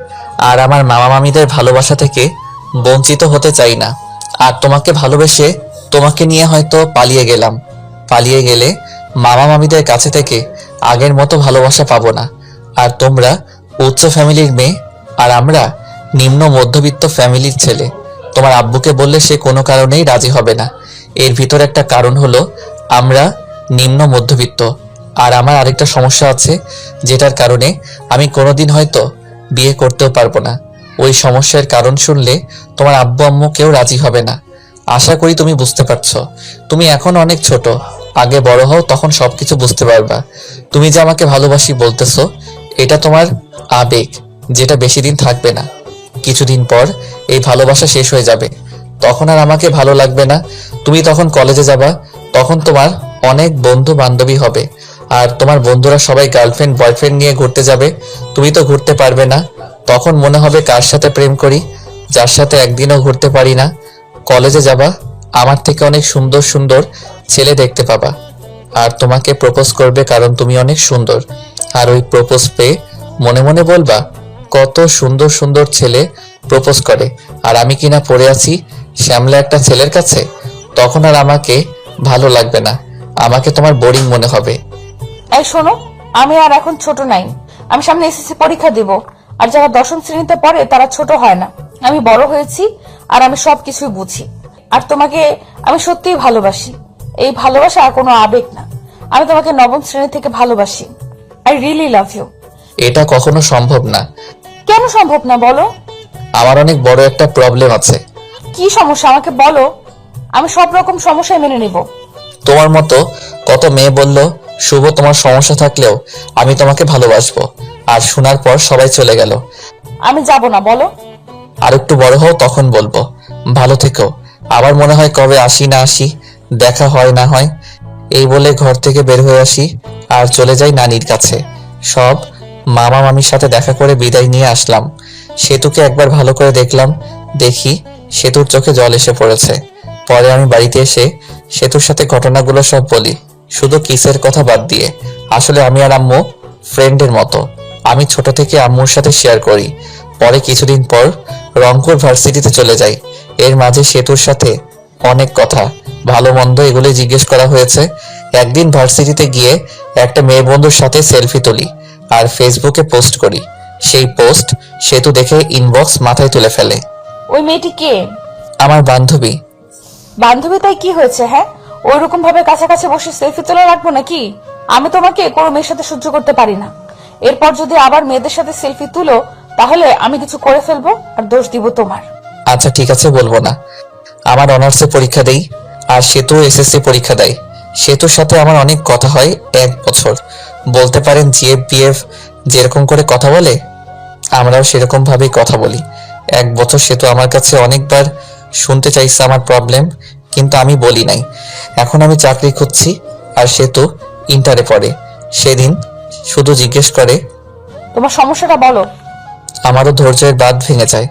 আর আমার মামা মামিদের ভালোবাসা থেকে বঞ্চিত হতে চাই না। আর তোমাকে ভালোবেসে তোমাকে নিয়ে হয়তো পালিয়ে গেলাম। পালিয়ে গেলে মামা মামিদের কাছে থেকে আগের মতো ভালোবাসা পাবো না। আর তোমরা উচ্চ ফ্যামিলির মেয়ে, আর আমরা নিম্ন মধ্যবিত্ত ফ্যামিলির ছেলে। তোমার আব্বুকে বললে সে কোনো কারণেই রাজি হবে না। এর ভিতর একটা কারণ হলো আমরা নিম্ন মধ্যবিত্ত। আর আমার আরেকটা সমস্যা আছে, যেটার কারণে আমি কোনোদিন হয়তো বিয়ে করতেও পারবো না। ওই সমস্যার কারণ শুনলে তোমার আব্বু আম্মু কেউ রাজি হবে না। আশা করি তুমি বুঝতে পারছো। তুমি এখন অনেক ছোট, আগে বড় হও, তখন সবকিছু বুঝতে পারবা। তুমি যে আমাকে ভালোবাসি বলতেছো, এটা তোমার আবেগ, যেটা বেশি দিন থাকবে না। কিছুদিন পর এই ভালোবাসা শেষ হয়ে যাবে, তখন আর আমাকে ভালো লাগবে না। তুমি তখন কলেজে যাবা, তখন তোমার অনেক বন্ধু বান্ধবী হবে, আর তোমার বন্ধুরা সবাই গার্লফ্রেন্ড বয়ফ্রেন্ড নিয়ে ঘুরতে যাবে। তুমি তো ঘুরতে পারবে না। তখন মনে হবে কার সাথে প্রেম করি, যার সাথে একদিনও ঘুরতে পারি না। কলেজে যাবা, আমার থেকে অনেক সুন্দর সুন্দর ছেলে দেখতে পাবা, আর তোমাকে প্রপোজ করবে, কারণ তুমি অনেক সুন্দর। আর ওই প্রপোজ পেয়ে মনে মনে বলবা, কত সুন্দর সুন্দর ছেলে প্রপোজ করে, আর আমি কিনা পড়ে আছি শ্যামলা একটা ছেলের কাছে। তখন আর আমাকে ভালো লাগবে না, আমাকে তোমার বোরিং মনে হবে। এই শোনো, আমি আর এখন ছোট নাই। আমি সামনে এসএসসি পরীক্ষা দিব, আর যারা 10ম শ্রেণীতে পড়ে তারা ছোট হয় না। আমি বড় হয়েছি, আর আমি সবকিছুই বুঝি। আর তোমাকে আমি সত্যিই ভালোবাসি। এই ভালোবাসা আর কোনো আবেগ না। আমি তোমাকে 9ম শ্রেণী থেকে ভালোবাসি। I really love you. এটা কখনো সম্ভব না। কেন সম্ভব না বলো? আমার অনেক বড় একটা প্রবলেম আছে। কি সমস্যা আমাকে বলো, আমি সব রকম সমস্যায় মেনে নিব। তোমার মতো কত মেয়ে বলল, শুভ তোমার সমস্যা থাকলেও আমি তোমাকে ভালোবাসবো, আর শোনার পর সবাই চলে গেল। আমি যাব না, বলো। আর একটু বড় হও, তখন বলবো। ভালো থেকো। আবার মনে হয় কবে আসি না আসি, দেখা হয় না হয়। এই বলে ঘর থেকে বের হয়ে আসি আর চলে যাই নানির কাছে। সব মামা মামির সাথে দেখা করে বিদায় নিয়ে আসলাম। সেতুকে একবার ভালো করে দেখলাম, দেখি সেতুর চোখে জল এসে পড়েছে। পরে আমি বাড়িতে এসে সেতুর সাথে ঘটনাগুলো সব বলি, শুধু কিসের কথা বাদ দিয়ে। আসলে আমি আর আম্মু ফ্রেন্ডের মতো। আমি ছোট থেকে আম্মুর সাথে শেয়ার করি। পরে কিছুদিন পর রংপুর ভার্সিটিতে চলে যাই। এর মাঝে সেতুর সাথে অনেক কথা, ভালো মন্দ এগুলো জিজ্ঞেস করা হয়েছে। একদিন ভার্সিটিতে গিয়ে একটা মেয়ে বন্ধুর সাথে সেলফি তুলি আর ফেসবুকে পোস্ট করি। সেই পোস্ট সেতু দেখে ইনবক্স মাথায় তুলে ফেলে। ওই মেয়েটি কে? আমার বান্ধবী। বান্ধবী তাই কি হয়েছে? হ্যাঁ, ওইরকম ভাবে কাছাকাছি বসে সেলফি তোলা রাখবো নাকি? আমি তোমাকে কোনো মেয়ের সাথে সহ্য করতে পারি না। এরপর যদি আবার মেয়েদের সাথে সেলফি তুলো তাহলে আমি কিছু করে ফেলবো আর দোষ দিব তোমার। আচ্ছা ঠিক আছে, বলবো না। আমার অনার্সে পরীক্ষা দেই আর সেতু এসএসসি পরীক্ষা দেয়। সেতুর সাথে আমার অনেক কথা হয় 1 বছর। বলতে পারেন জিএফ বিএফ যেরকম করে কথা বলে আমরাও সেরকম ভাবেই কথা বলি। 1 বছর সেতু আমার কাছে অনেকবার শুনতে চাইছে আমার প্রবলেম, কিন্তু আমি বলি নাই। এখন আমি চাকরি খুঁজছি আর সেতু ইন্টারে পড়ে। সেদিন শুধু জিজ্ঞেস করে, তোমার সমস্যাটা বলো। আমারও ধৈর্যের বাঁধ ভেঙে যায়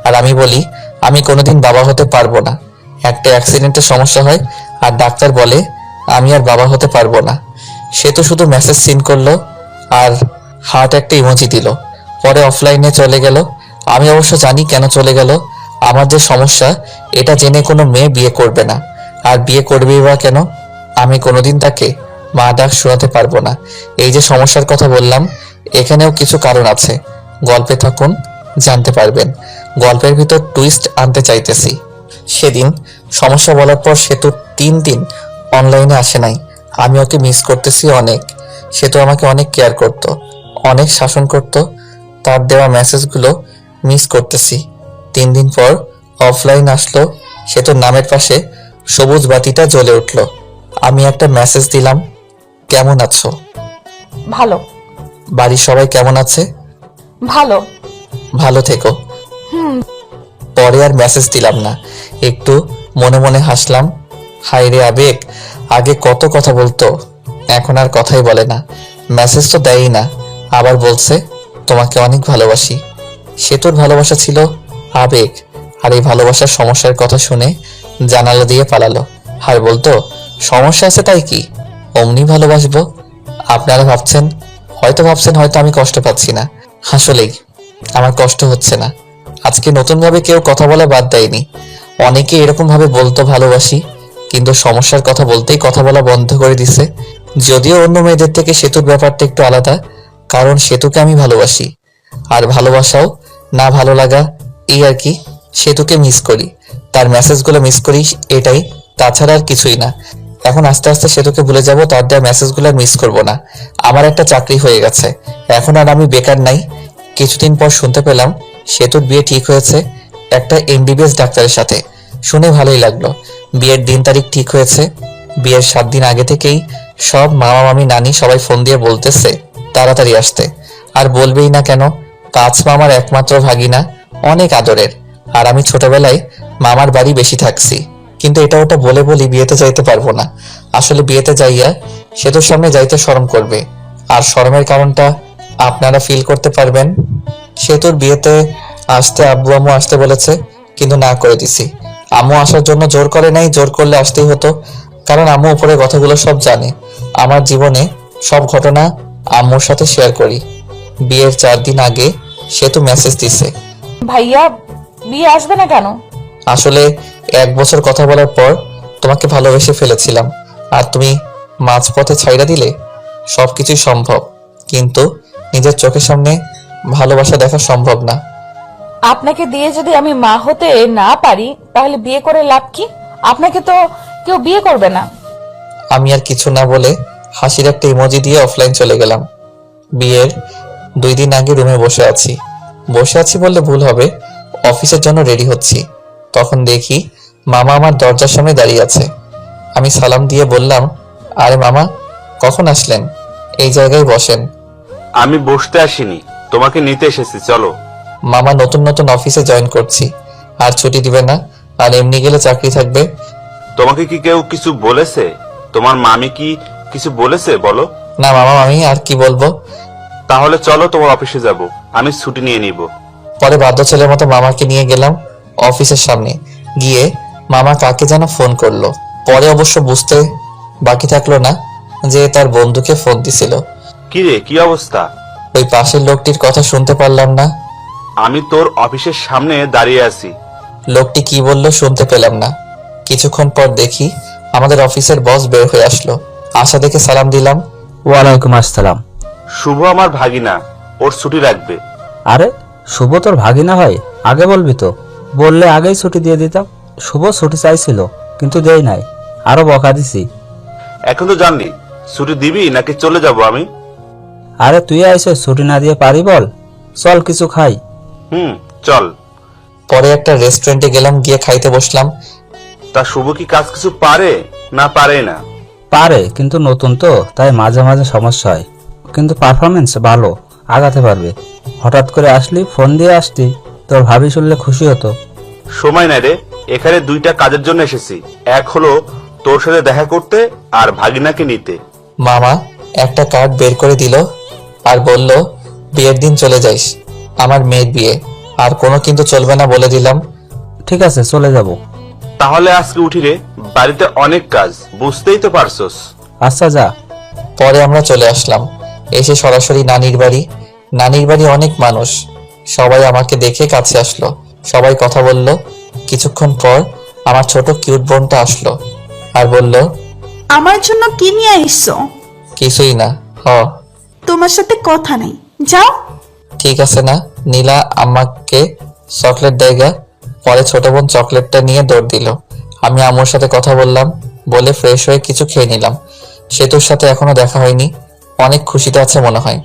আর আমি বলি আমি কোনোদিন বাবা হতে পারবো না। একটা অ্যাক্সিডেন্টের সমস্যা হয় আর ডাক্তার বলে আমি আর বাবা হতে পারবো না। সে তো শুধু মেসেজ সিন করলো আর হার্ট একটা ইমোজি দিল, পরে অফলাইনে চলে গেল। আমি অবশ্য জানি কেন চলে গেল। আমার যে সমস্যা এটা জেনে কোনো মেয়ে বিয়ে করবে না, আর বিয়ে করবেই বা কেন? আমি কোনোদিন তাকে মা ডাক শোনাতে পারবো না। এই যে সমস্যার কথা বললাম এখানেও কিছু কারণ আছে, গল্পে থাকুন জানতে পারবেন। গল্পের ভিতর টুইস্ট আনতে চাইতেছি। সেদিন সমস্যা বলার পর সেতু 3 দিন অনলাইনে আসে নাই। আমি ওকে মিস করতেছি অনেক। সেতু আমাকে অনেক কেয়ার করত, অনেক শাসন করত। তার দেওয়া মেসেজগুলো মিস করতেছি। 3 দিন পর অফলাইন আসলো। সেতুর নামের পাশে সবুজ বাতিটা জ্বলে উঠলো। আমি একটা মেসেজ দিলাম, কেমন আছো? ভালো। বাড়ির সবাই কেমন আছে? ভালো। ভালো থেকো। পরে আর মেসেজ দিলাম না, একটু মনে মনে হাসলাম। হায় রে আবেগ, আগে কত কথা বলতো, এখন আর কথাই বলে না। মেসেজ তো দেয়ই না, আবার বলছে তোমাকে অনেক ভালোবাসি। সেতুর ভালোবাসা ছিল আবেগ, আর এই ভালোবাসার সমস্যার কথা শুনে জানালা দিয়ে পালালো। আর বলতো সমস্যা আছে তাই কি, অমনি ভালোবাসবো। আপনারা ভাবছেন হয়তো আমি কষ্ট পাচ্ছি না। আসলেই আমার কষ্ট হচ্ছে না। আজকে নতুন ভাবে কেউ কথা বলা বাদ দেয়নি। অনেকে এরকম ভাবে বলতো ভালোবাসি, কিন্তু সমস্যার কথা বলতেই কথা বলা বন্ধ করে দিছে। যদিও অন্য মেয়েদের থেকে সেতুর ব্যাপারটা একটু আলাদা, কারণ সেতুকে আমি ভালোবাসি। আর ভালোবাসাও না ভালো লাগা এই আর কি। সেতুকে মিস করি, তার মেসেজগুলো মিস করি, এটাই, তাছাড়া আর কিছুই না। এখন আস্তে আস্তে সেতুকে ভুলে যাব, তার দেওয়া মেসেজগুলো মিস করব না। আমার একটা চাকরি হয়ে গেছে, এখন আর আমি বেকার নাই। কিছুদিন পর শুনতে পেলাম সেতুর বিয়ে ঠিক হয়েছে একটা এমবিবিএস ডাক্তারের সাথে। শুনে ভালোই লাগলো। বিয়ের দিন তারিখ ঠিক হয়েছে। বিয়ের 7 দিন আগে থেকেই সব মামা মামি নানি সবাই ফোন দিয়ে বলতেছে তাড়াতাড়ি আসতে। আর বলবেই না কেন, 5 মামার একমাত্র ভাগিনা, অনেক আদরের। আর আমি ছোটবেলায় মামার বাড়ি বেশি থাকছি, কিন্তু এটা ওটা বলে বলি বিয়েতে যাইতে পারবো না। আসলে বিয়েতে যাইয়া সেতুর সামনে যাইতে শরম করবে, আর শরমের কারণটা আপনারা ফিল করতে পারবেন। সেতুর বিয়েতে আসতে আব্বু আম্মু আসতে বলেছে, কিন্তু না করে দিছি। আম্মু আসার জন্য জোর করে নাই, জোর করলে আসতেই হতো, কারণ আম্মু উপরে কথাগুলো সব জানে। আমার জীবনে সব ঘটনা আম্মুর সাথে শেয়ার করি। বিয়ের 4 দিন আগে সেতু মেসেজ দিছে, ভাইয়া বিয়ে আসবে না কেন? আসলে 1 বছর কথা বলার পর তোমাকে ভালোবেসে ফেলেছিলাম, আর তুমি মাঝপথে ছাইড়া দিলে। সবকিছুই সম্ভব, কিন্তু নিজের চোখের সামনে ভালোবাসা দেখা সম্ভব না। আপনাকে দিয়ে যদি আমি মা হতে না পারি তাহলে বিয়ে করে লাভ কি? আপনাকে তো কেউ বিয়ে করবে না। আমি আর কিছু না বলে হাসির একটা ইমোজি দিয়ে অফলাইন চলে গেলাম। বিয়ের 2 দিন আগে রুমে বসে আছি বললে ভুল হবে, অফিসের জন্য রেডি হচ্ছি। তখন দেখি মামা আমার দরজার সামনে দাঁড়িয়ে আছে। আমি সালাম দিয়ে বললাম, আরে মামা, কখন আসলেন? এই জায়গায় বসেন। আমি বসতে আসিনি, তোমাকে নিতে এসেছি, চলো। মামা, নতুন নতুন অফিসে জয়েন করছি, আর ছুটি দিবে না, আর এমনি গেলে চাকরি থাকবে। তোমাকে কি কেউ কিছু বলেছে? তোমার মামি কি কিছু বলেছে বলো? না মামা, আমি আর কি বলবো। তাহলে চলো, তোমার অফিসে যাব, আমি ছুটি নিয়ে নিব। পরে বাধ্য ছেলের মতো মামাকে নিয়ে গেলাম অফিসের সামনে। গিয়ে মামা কাকে যেন ফোন করলো। পরে অবশ্য বুঝতে বাকি থাকলো না যে তার বন্ধুকে ফোন দিছিল। কি রে, কি অবস্থা? ওই পাশের লোকটির কথা শুনতে পারলাম না। আমি তোর অফিসের সামনে দাঁড়িয়ে আছি। লোকটি কি বললো শুনতে পেলাম না, কিছুক্ষণ পর দেখি আমাদের অফিসের বস বের হয়ে আসলো। আশা দেখে সালাম দিলাম। ওয়ালাইকুম আসসালাম। শুভ আমার ভাগিনা, ওর ছুটি লাগবে। আরে শুভ তোর ভাগিনা হয়? আগে বলবি তো, বললে আগেই ছুটি দিয়ে দিতাম। শুভ ছুটি চাইছিল কিন্তু দেই নাই, আরো বকা দিছি। এখন তো জানলি, ছুটি দিবি নাকি চলে যাব আমি? আরে তুই আইসে ছুটি না দিয়ে পারি বল? চল কিছু খাই। চল। পরে একটা রেস্টুরেন্টে গেলাম, গিয়ে খাইতে বসলাম। তা শুভ কি কাজ কিছু পারে না পারে না? পারে, কিন্তু নতুন তো, তাই মাঝে মাঝে সমস্যা হয়। কিন্তু পারফরমেন্স ভালো, আগাতে পারবে। হঠাৎ করে আসলি, ফোন দিয়ে আসতি, তোর ভাবি শুনলে খুশি হতো। সময় নাই রে, এখানে দুইটা কাজের জন্য এসেছি। এক হলো তোর সাথে দেখা করতে, আর ভাগিনাকে নিতে। মামা একটা কার্ড বের করে দিল আর বলল, বিয়ের দিন চলে যাইস, আমার মেয়ের বিয়ে, আর কোনো কিন্তু চলবে না বলে দিলাম। ঠিক আছে, চলে যাব। তাহলে আজকে উঠি রে, বাড়িতে অনেক কাজ, বুঝতেই তো পারছস। আচ্ছা যা। পরে আমরা চলে আসলাম, এসে সরাসরি নানির বাড়ি। নানির বাড়ি অনেক মানুষ, সবাই আমাকে দেখে কাছে আসলো, সবাই কথা বলল। কিছুক্ষণ পর আমার ছোট কিউট বোনটা আসলো আর বলল, আমার জন্য কি নিয়ে আইসো? কিছুই না। তোমার সাথে কথা নেই, যাও। ঠিক আছে না, নীলা আমাকে চকলেট দেয়গা। পরে ছোট বোন চকলেটটা নিয়ে দৌড় দিল। আমি আম্মুর সাথে কথা বললাম, বলে ফ্রেশ হয়ে কিছু খেয়ে নিলাম। সেতুর সাথে এখনো দেখা হয়নি, অনেক খুশিতে আছে মনে হয়।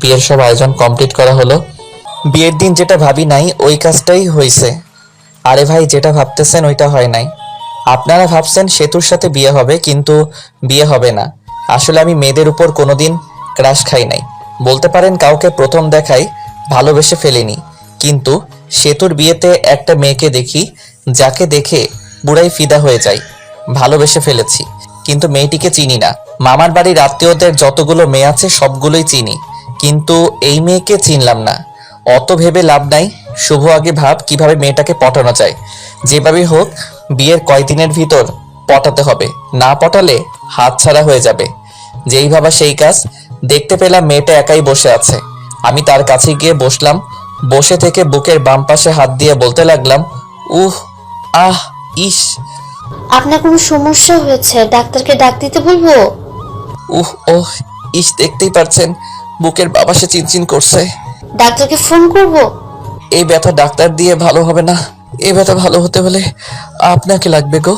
বিয়ের সব আয়োজন কমপ্লিট করা হলো। বিয়ের দিন যেটা ভাবি নাই ওই কাজটাই হয়েছে। আরে ভাই, যেটা ভাবতেছেন ওইটা হয় নাই। আপনারা ভাবছেন সেতুর সাথে বিয়ে হবে, কিন্তু বিয়ে হবে না। আসলে আমি মেয়েদের উপর কোনোদিন ক্রাশ খাই নাই, বলতে পারেন কাউকে প্রথম দেখায় ভালোবেসে ফেলিনি। কিন্তু সেতুর বিয়েতে একটা মেয়েকে দেখি, যাকে দেখে পুরাই ফিদা হয়ে যায়, ভালোবেসে ফেলেছি। কিন্তু মেয়েটিকে চিনি না। মামার বাড়ির আত্মীয়দের যতগুলো মেয়ে আছে সবগুলোই চিনি, কিন্তু এই মেয়েকে চিনলাম না। অত ভেবে লাভ নাই, শুভ আগে ভাব কিভাবে মেয়েটাকে পটানো যায়। যেভাবে হোক বিয়ের কয়দিনের ভিতর পটাতে হবে, না পটালে হাতছাড়া হয়ে যাবে। যেই ভাবা সেই কাজ। দেখতে পেলাম মেয়েটা একাই বসে আছে। আমি তার কাছে গিয়ে বসলাম। বসে থেকে বুকের বাম পাশে হাত দিয়ে বলতে লাগলাম, উহ, আহ, ইস। আপনার কোনো সমস্যা হয়েছে? ডাক্তারকে ডাক দিতে বলবো? উহ, ওহ, ইস, দেখতেই পারছেন বুকের বাবাসে চিনচিন করছে। ডাক্তারকে ফোন করব? এই ব্যথা ডাক্তার দিয়ে ভালো হবে না। এই ব্যথা ভালো হতে হলে আপনাকে লাগবে গো,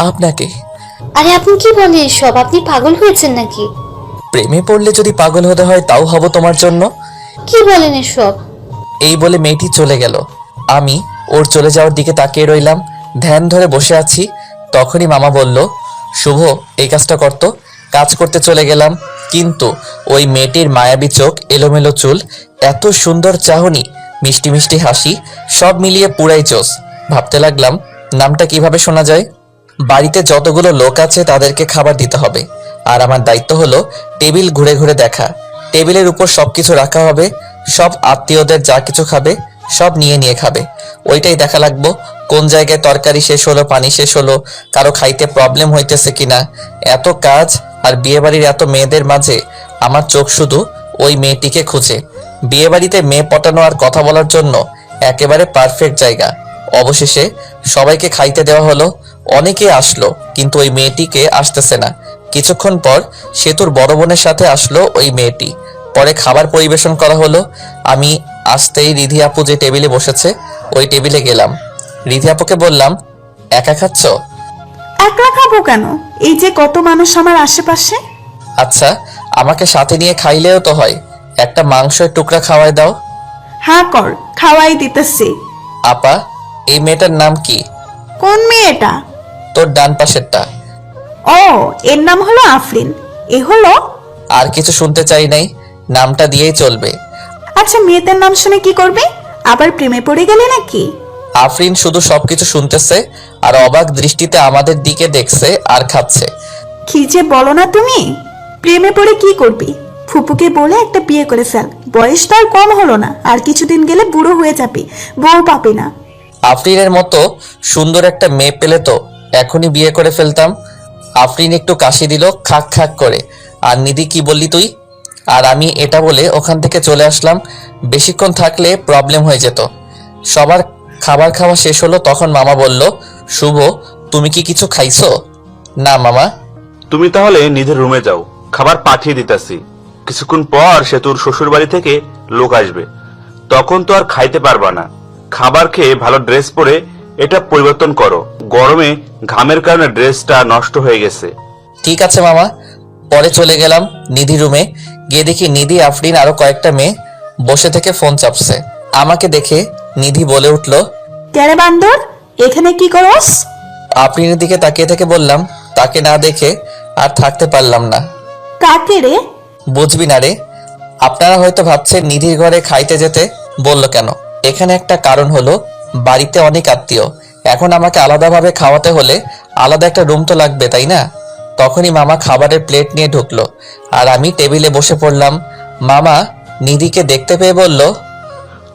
আপনাকে। আরে আপনি কি বলেন এসব? আপনি পাগল হয়েছেন নাকি? প্রেমে পড়লে যদি পাগল হতে হয় তাও হব তোমার জন্য। কি বলেন এসব? এই বলে মেয়েটি চলে গেল। আমি ওর চলে যাওয়ার দিকে তাকিয়ে রইলাম, ধ্যান ধরে বসে আছি। তখনই মামা বলল, শুভ এই কাজটা করতো। কাজ করতে চলে গেলাম, কিন্তু ওই মেয়েটির মায়াবী চোখ, এলোমেলো চুল, এত সুন্দর চাহনি, মিষ্টি মিষ্টি হাসি, সব মিলিয়ে পুরাই জোস। ভাবতে লাগলাম নামটা কিভাবে শোনা যায়। বাড়িতে যতগুলো লোক আছে তাদেরকে খাবার দিতে হবে, আর আমার দায়িত্ব হলো টেবিল ঘুরে ঘুরে দেখা। টেবিলের উপর সবকিছু রাখা হবে, সব আত্মীয়দের যা কিছু খাবে সব নিয়ে নিয়ে খাবে। ওইটাই দেখা লাগবো কোন জায়গায় তরকারি শেষ হলো, পানি শেষ হলো, কারো খাইতে প্রবলেম হইতেছে কিনা। এত কাজ আর বিয়েবাড়ির এত মেয়েদের মাঝে আমার চোখ শুধু ওই মেয়েটিকে খুঁজে। বিয়েবাড়িতে মেয়ে পটানো আর কথা বলার জন্য একেবারে পারফেক্ট জায়গা। অবশেষে সবাইকে খাইতে দেওয়া হলো। অনেকে আসলো, কিন্তু ওই মেয়েটিকে আসতেছে না। কিছুক্ষণ পর সেতুর বড় বোনের সাথে আসলো ওই মেয়েটি। পরে খাবার পরিবেশন করা হলো। আমি আসতেই রিধি আপু যে টেবিলে বসেছে ওই টেবিলে গেলাম। রিধি আপুকে বললাম, একা খাচ্ছ? একলা খাবো কেন? এই যে কত মানুষ আমার আশেপাশে। আচ্ছা, আমাকে সাথে নিয়ে খাইলেও তো হয়, একটা মাংসের টুকরা খাওয়াই দাও। হ্যাঁ কর, খাওয়াই দিতেছি। আপা, এই মেয়েটার নাম কি? কোন মেয়েটা? তোর ডান পাশেরটা। ও, এর নাম হলো আফরিন। এ হলো। আর কিছু শুনতে চাই নাই, নামটা দিয়েই চলবে। আচ্ছা, মেয়েদের নাম শুনে কি করবে? আবার প্রেমে পড়ে গেলে নাকি? আফরিন শুধু সবকিছু শুনতেছে আর অবাক দৃষ্টিতে আমাদের দিকে দেখছে আর খাচ্ছে। কি যে বলো না তুমি! প্রেমে পড়ে কি করবি? ফুপুকে বলে একটা বিয়ে করে ফেল, বয়স তো আর কম হলো না, আর কিছুদিন গেলে বুড়ো হয়ে যাবি, বউ পাবি না। আফরিনের মতো সুন্দর একটা মেয়ে পেলে তো এখনই বিয়ে করে ফেলতাম। আফরিন একটু কাশি দিল খাক খাক করে। আর নিধি, কি বললি তুই? আর আমি এটা বলে ওখান থেকে চলে আসলাম। বেশিক্ষণ থাকলে প্রবলেম হয়ে যেত। সবার খাবার খাওয়া শেষ হলো, তখন মামা বলল, শুভ তুমি কি কিছু খাইছো? না মামা। তুমি তাহলে নিজের রুমে যাও, খাবার পাঠিয়ে দিতেছি। কিছুক্ষণ পর সেতুর শ্বশুর বাড়ি থেকে লোক আসবে, তখন তো আর খাইতে পারবা না। খাবার খেয়ে ভালো ড্রেস পরে এটা পরিবর্তন করো, গরমে ঘামের কারণে ড্রেসটা নষ্ট হয়ে গেছে। ঠিক আছে মামা। পরে চলে গেলাম নিধি রুমে। গিয়ে দেখি নিধি, আফরিন আরো কয়েকটা মেয়ে বসে থেকে ফোন চাপছে। আমাকে দেখে নিধি বলে উঠলো, কেরে বান্দর, এখানে কি করস? আফরিনের দিকে তাকিয়ে থেকে বললাম, তাকে না দেখে আর থাকতে পারলাম না। কাকে রে? বুঝবি না রে। আপনারা হয়তো ভাবছেন নিধির ঘরে খাইতে যেতে বললো কেন। এখানে একটা কারণ হলো, বাড়িতে অনেক আত্মীয়, এখন আমাকে আলাদাভাবে খাওয়াতে হলে আলাদা একটা রুম তো লাগবে, তাই না? তখনই মামা খাবারের প্লেট নিয়ে ঢুকলো আর আমি টেবিলে বসে পড়লাম। মামা নিধিকে দেখতে পেয়ে বলল,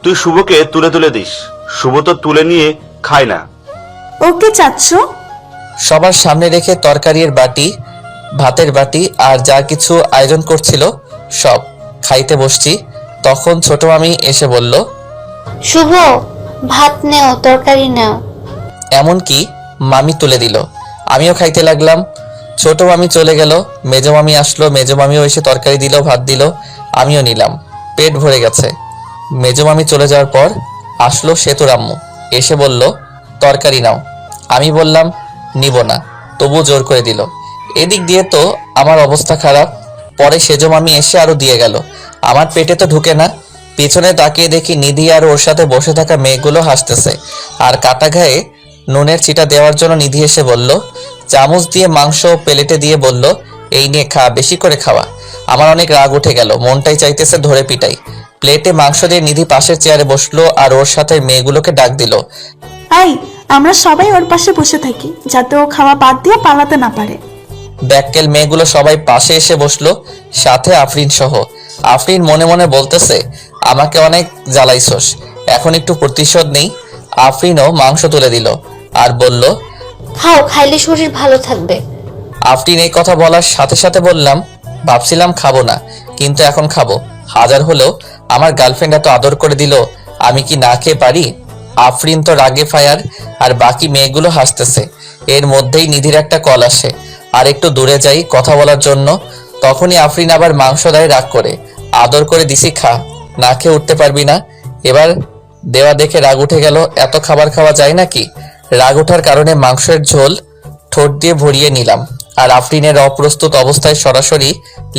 তুই শুভকে তুলে তুলে দিস, শুভ তো তুলে নিয়ে খায় না। ওকে চাচ্ছ? সবার সামনে রেখে তরকারির বাটি, ভাতের বাটি আর যা কিছু আয়োজন করছিল সব খাইতে বসছি। তখন ছোট মামি এসে বলল, শুভ, ভাত নেও, তরকারি নাও। এমনকি মামি তুলে দিল। আমিও খাইতে লাগলাম। ছোট মামি চলে গেল, মেজো মামি আসলো, মেজো মামিও এসে তরকারি দিল, ভাত দিল, আমিও নিলাম। পেট ভরে গেছে। মেজো মামি চলে যাওয়ার পর আসলো সেতুর আম্মু, এসে বলল, তরকারি নাও। আমি বললাম নিব না, তবু জোর করে দিল। এদিক দিয়ে তো আমার অবস্থা খারাপ। পরে সেজো মামি এসে আরো দিয়ে গেল। আমার পেটে তো ঢুকে না। পিছনে তাকিয়ে দেখি নিধি আর ওর সাথে বসে থাকা মেয়েগুলো হাসতেছে। আর কাটা ঘায়ে নুনের ছিটা দেওয়ার জন্য নিধি এসে বলল, চামচ দিয়ে মাংস প্লেটে দিয়ে বলল, এই নিয়ে খা, বেশি করে খাওয়া। আমার অনেক রাগ উঠে গেল, মনটাই চাইতেছে ধরে পিটাই। প্লেটে মাংস দিয়ে নিধি পাশের চেয়ারে বসলো আর ওর সাথে মেয়েগুলোকে ডাক দিল। আই, আমরা সবাই ওর পাশে বসে থাকি, যাতে ও খাওয়া বাদ দিয়ে পালাতে না পারে। ব্যাককেল মেয়েগুলো সবাই পাশে এসে বসলো, সাথে আফরিন সহ। আফরিন মনে মনে বলতেছে, আমাকে অনেক জ্বালাইছস, এখন একটু প্রতিশোধ নেই। আফরিনও মাংস তুলে দিল আর বলল, খাও, খাইলে শরীর ভালো থাকবে। আফরিন এই কথা বলার সাথে সাথে বললাম, ভাবছিলাম খাবো না, কিন্তু এখন খাবো। হাজার হলেও আমার গার্লফ্রেন্ড এত আদর করে দিল, আমি কি না খেয়ে পারি? আফরিন তো রাগে ফায়ার আর বাকি মেয়েগুলো হাসতেছে। এর মধ্যেই নিধির একটা কল আসে আর একটু দূরে যাই কথা বলার জন্য। তখনই আফরিন আবার মাংস দেয় রাগ করে। আদর করে দিছি, খা, না খেয়ে উঠতে পারবি না। এবার দেওয়া দেখে রাগ উঠে গেল। এত খাবার খাওয়া যায় নাকি? রাগ ওঠার কারণে মাংসের ঝোল ঠোঁট দিয়ে ভরিয়ে নিলাম আর আফরিনের অপ্রস্তুত অবস্থায় সরাসরি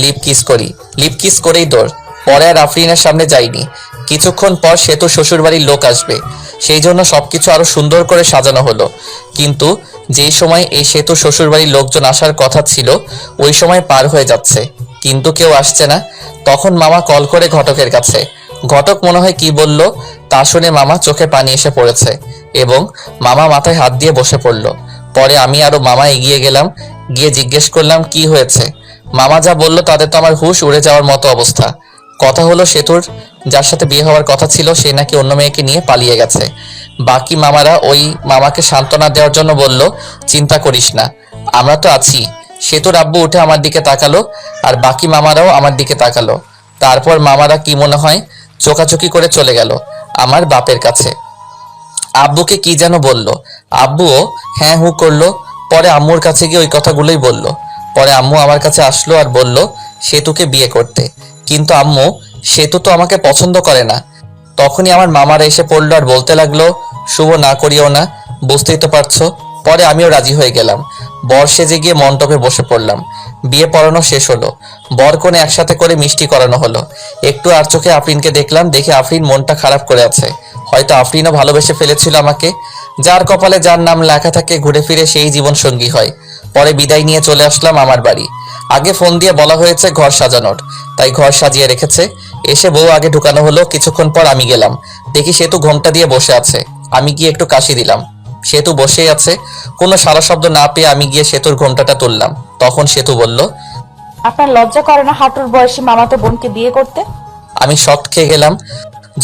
লিপ কিস করি। লিপ কিস করেই দৌড়। পরে আর আফরিনের সামনে যাইনি। কিছুক্ষণ পর সেতু শ্বশুরবাড়ির লোক আসবে, সেই জন্য সবকিছু আরো সুন্দর করে সাজানো হলো। কিন্তু যেই সময় এই সেতু শ্বশুরবাড়ির লোকজন আসার কথা ছিল, ওই সময় পার হয়ে যাচ্ছে, কিন্তু কেউ আসছে না। তখন মামা কল করে ঘটকের কাছে। ঘটক মনে হয় কি বলল, তা শুনে মামা চোখে পানি এসে পড়েছে এবং মামা মাথায় হাত দিয়ে বসে পড়ল। পরে আমি আরো মামা এগিয়ে গেলাম, গিয়ে জিজ্ঞেস করলাম কি হয়েছে। মামা যা বলল তাতে তো আমার হুঁশ উড়ে যাওয়ার মতো অবস্থা। কথা হলো, সেতুর যার সাথে বিয়ে হওয়ার কথা ছিল সে নাকি অন্য মেয়েকে নিয়ে পালিয়ে গেছে। বাকি মামারা ওই মামাকে সান্ত্বনা দেওয়ার জন্য বলল, চিন্তা করিস না, আমরা তো আছি। সেতুর আব্বু উঠে আমার দিকে তাকালো আর বাকি মামারাও আমার দিকে তাকালো। তারপর মামারা কি মনে হয় চোকাচোকি করে চলে গেল আমার বাপের কাছে। আব্বুকে কি যেন বলল, আব্বুও হ্যাঁ হু করলো। পরে আম্মুর কাছে গিয়ে ওই কথাগুলোই বলল। পরে আম্মু আমার কাছে আসলো আর বলল সেতুকে বিয়ে করতে, কিন্তু আম্মু সেতু তো আমাকে পছন্দ করে না। তখনই আমার মামারা এসে পড়লো আর বলতে লাগলো, শুভ না করিও না, বুঝতেই তো পারছো। পরে আমিও রাজি হয়ে গেলাম। বর সেজে গিয়ে মণ্ডপে বসে পড়লাম। বিয়ে পড়ানো শেষ হলো, বর কনে একসাথে করে মিষ্টি করানো হলো। একটু আর চোখে আফরিনকে দেখলাম, দেখে আফরিন মনটা খারাপ করে আছে। হয়তো আফরিনও ভালোবেসে ফেলেছিল আমাকে। যার কপালে যার নাম লেখা থাকে ঘুরে ফিরে সেই জীবন সঙ্গী হয়। পরে বিদায় নিয়ে চলে আসলাম আমার বাড়ি। আগে ফোন দিয়ে বলা হয়েছে ঘর সাজানোর, তাই ঘর সাজিয়ে রেখেছে। এসে বউ আগে ঢুকানো হলো। কিছুক্ষণ পর আমি গেলাম, দেখি সেতু ঘোমটা দিয়ে বসে আছে। আমি গিয়ে একটু কাশি দিলাম, সেতু বসেই আছে। কোনো সারা শব্দ না পেয়ে আমি গিয়ে সেতুর ঘোমটাটা তুললাম। তখন সেতু বলল, আপনার লজ্জা করে না হাঁটুর বয়সী মামাতো বোনকে বিয়ে করতে? আমি শক খেয়ে গেলাম।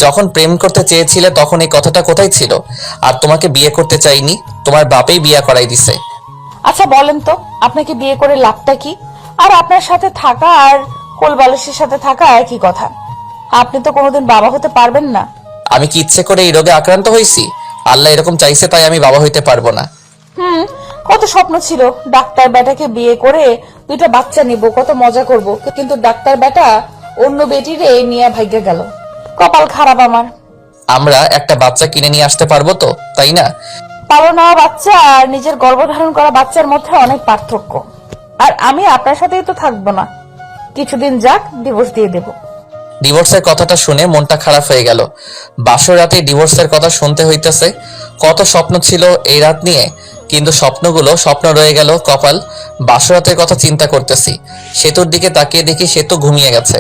যখন প্রেম করতে চেয়েছিলে তখন এই কথাটা কোথায় ছিল? আর তোমাকে বিয়ে করতে চাইনি, তোমার বাপেই বিয়ে করাই দিছে। আচ্ছা বলেন তো, আপনাকে বিয়ে করে লাভটা কি? আর আপনার সাথে থাকা আর কোলবালিশের সাথে থাকা একই কথা। আপনি তো কোনোদিন বাবা হতে পারবেন না। আমি কি ইচ্ছে করে এই রোগে আক্রান্ত হয়েছি? আল্লাহ এরকম চাইছে তাই আমি বাবা হইতে পারবো না। স্বপ্ন ছিল ডাক্তার বেটাকে বিয়ে করে 2টা বাচ্চা নিব, কত মজা করব, কিন্তু ডাক্তার বেটা অন্য বেটিরে নিয়ে ভাগ্যে গেল। কপাল খারাপ আমার। আমরা একটা বাচ্চা কিনে নিয়ে আসতে পারবো তো, তাই না? পালো নেওয়া বাচ্চা আর নিজের গর্ভধারণ করা বাচ্চার মধ্যে অনেক পার্থক্য। আর আমি আপনার সাথেই তো থাকবো না, কিছুদিন যাক, ডিভোর্স দিয়ে দেব। ডিভোর্সের কথাটা শুনে মনটা খারাপ হয়ে গেল। বাসর রাতে ডিভোর্সের কথা শুনতে হইতেছে। কত স্বপ্ন ছিল এই রাত নিয়ে, কিন্তু স্বপ্নগুলো স্বপ্ন রয়ে গেল। কপাল। বাসর রাতের কথা চিন্তা করতেছি। সেতুর দিকে তাকিয়ে দেখি সেতু ঘুমিয়ে গেছে।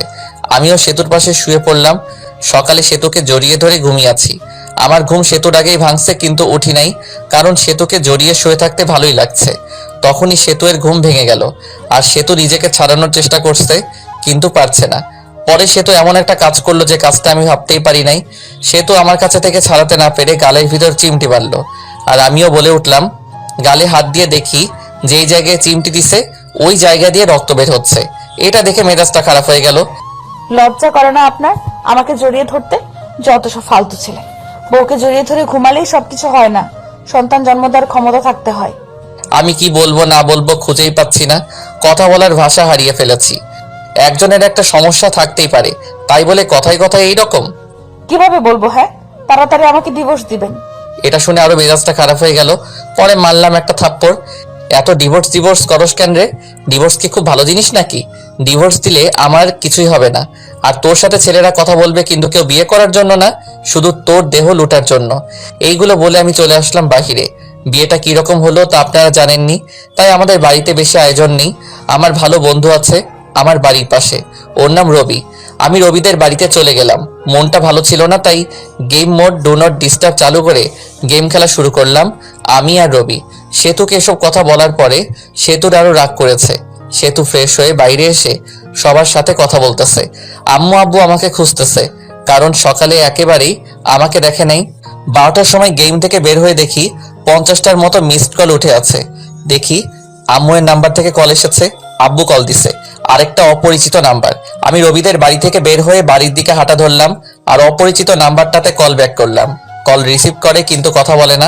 আমিও সেতুর পাশে শুয়ে পড়লাম। সকালে সেতুকে জড়িয়ে ধরে ঘুমিয়ে আছি। আমার ঘুম সেতুর আগেই ভাঙছে, কিন্তু উঠি নাই, কারণ সেতুকে জড়িয়ে শুয়ে থাকতে ভালোই লাগছে। তখনই সেতুয়ের ঘুম ভেঙে গেল, আর সেতু নিজেকে ছাড়ানোর চেষ্টা করছে, কিন্তু পারছে না। পরে সেতু এমন একটা কাজ করলো যে কাজটা আমি ভাবতেই পারি নাই। সেতু আমার কাছে থেকে ছাড়াতে না পেরে গালের ভিতর চিমটি বাঁধলো, আর আমিও বলে উঠলাম। গালে হাত দিয়ে দেখি যেই জায়গায় চিমটি দিছে ওই জায়গা দিয়ে রক্ত বের হচ্ছে। এটা দেখে মেজাজটা খারাপ হয়ে গেল। লজ্জা করে না আপনার আমাকে জড়িয়ে ধরতে? যত সব ফালতু ছেলে। বউকে জড়িয়ে ধরে ঘুমালেই সবকিছু হয় না, সন্তান জন্ম দেওয়ার ক্ষমতা থাকতে হয়। আমি কি বলবো না বলবো খুঁজেই পাচ্ছি না, কথা বলার ভাষা হারিয়ে ফেলেছি। একজনের একটা সমস্যা থাকতেই পারে, তাই বলে কথায় কথায় এইরকম? কিভাবে বলবো? হ্যাঁ, তাড়াতাড়ি আমাকে ডিভোর্স দিবেন। এটা শুনে আরো মেজাজটা খারাপ হয়ে গেল। পরে মারলাম একটা থাপ্পড়। এত ডিভোর্স করস কেন রে? ডিভোর্স কি খুব ভালো জিনিস নাকি? ডিভোর্স দিলে আমার কিছুই হবে না, আর তোর সাথে ছেলেরা কথা বলবে, কিন্তু কেউ বিয়ে করার জন্য না, শুধু তোর দেহ লুটার জন্য। এইগুলো বলে আমি চলে আসলাম বাহিরে। বিয়েটা কিরকম হলো তা আপনারা জানেননি, তাই আমাদের বাড়িতে বেশি আয়োজন নেই। আমার ভালো বন্ধু আছে আমার বাড়ির পাশে, ওর নাম রবি। আমি রবিদের বাড়িতে চলে গেলাম। মনটা ভালো ছিল না, তাই game mode do not disturb চালু করে গেম খেলা শুরু করলাম আমি আর রবি। সেতুকে এসব কথা বলার পরে সেতুর আরো রাগ করেছে। সেতু ফ্রেশ হয়ে বাইরে এসে সবার সাথে কথা বলতেছে। আম্মু আব্বু আমাকে খুঁজতেছে, কারণ সকালে একেবারেই আমাকে দেখে নাই। 12টার সময় গেম থেকে বের হয়ে দেখি 50টার মতো মিসড কল উঠে আছে। দেখি আম্মুয়ের নাম্বার থেকে কল এসেছে, আব্বু কল দিছে, আরেকটা অপরিচিত নাম্বার। আমি রবিদের বাড়ি থেকে বের হয়ে বাড়ির দিকে হাঁটা ধরলাম, আর অপরিচিত নাম্বারটাতে কল ব্যাক করলাম। কল রিসিভ করে, কিন্তু কথা বলে না।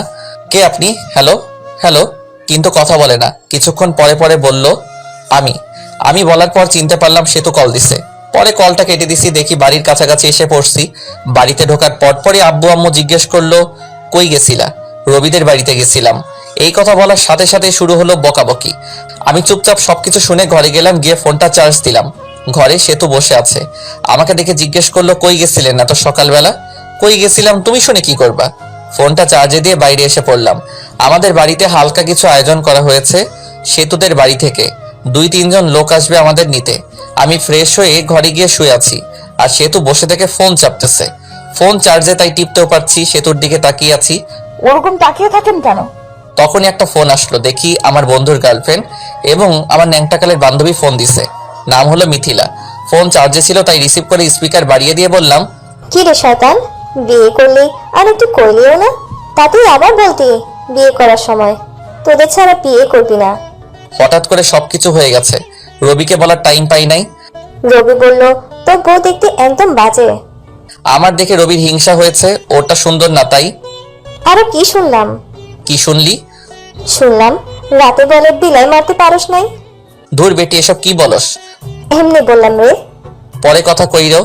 কে আপনি? হ্যালো হ্যালো, কিন্তু কথা বলে না। কিছুক্ষণ পরে পরে বলল আমি বলার পর চিনতে পারলাম সেতু কল দিছে। পরে কলটা কেটে দিছি। দেখি বাড়ির কাছাকাছি এসে পড়ছি। বাড়িতে ঢোকার পরপরই আব্বু আম্মু জিজ্ঞেস করলো, কই গেছিলা? রবিদের বাড়িতে গেছিলাম। এই কথা বলার সাথে সাথে শুরু হলো বকাবকি। আমি চুপচাপ সবকিছু শুনে ঘরে গেলাম, গিয়ে ফোনটা চার্জ দিলাম। ঘরে সেতু বসে আছে। আমাকে দেখে জিজ্ঞেস করলো, কই গেছিলেন এত সকালবেলা? কই গেছিলাম তুমি শুনে কি করবা? ফোনটা চার্জে দিয়ে বাইরে এসে পড়লাম। আমাদের বাড়িতে হালকা কিছু আয়োজন করা হয়েছে সেতুদের বাড়ি থেকে। 2-3 জন লোক আসবে আমাদের নিতে। আমি ফ্রেশ হয়ে ঘরে গিয়ে শুয়ে আছি, আর সেতু বসে থেকে ফোন চাপতেছে। ফোন চার্জে, তাই টিপতেও পারছি। সেতুর দিকে তাকিয়ে আছি। ওরকম তাকিয়ে থাকেন কেন? তখনই একটা ফোন আসলো। দেখি আমার বন্ধুর গার্লফ্রেন্ড এবং আমার ন্যাংটাকালের বান্ধবী ফোন দিছে। নাম হলো মিথিলা। ফোন চার্জে ছিল, তাই রিসিভ করে স্পিকার বাড়িয়ে দিয়ে বললাম, কি রে শয়তান, বিয়ে করলি আর একটু করলিও না, তাতেই আবার বলতি বিয়ে করার সময় তোদের ছাড়া বিয়ে করবি না। হঠাৎ করে সবকিছু হয়ে গেছে, রবিকে বলার টাইম পাই নাই। রবি বলল তোর বউ দেখতে একদম বাজে। আমার দেখে রবির হিংসা হয়েছে, ওটা সুন্দর না তাই। আরো কি শুনলাম? কি শুনলি? শুনলাম রাতে বলে বিলাই মারতে পারস নাই। ধুর বেটি, এসব কি বলস? এমনি বললাম রে। পরে কথা কইরো,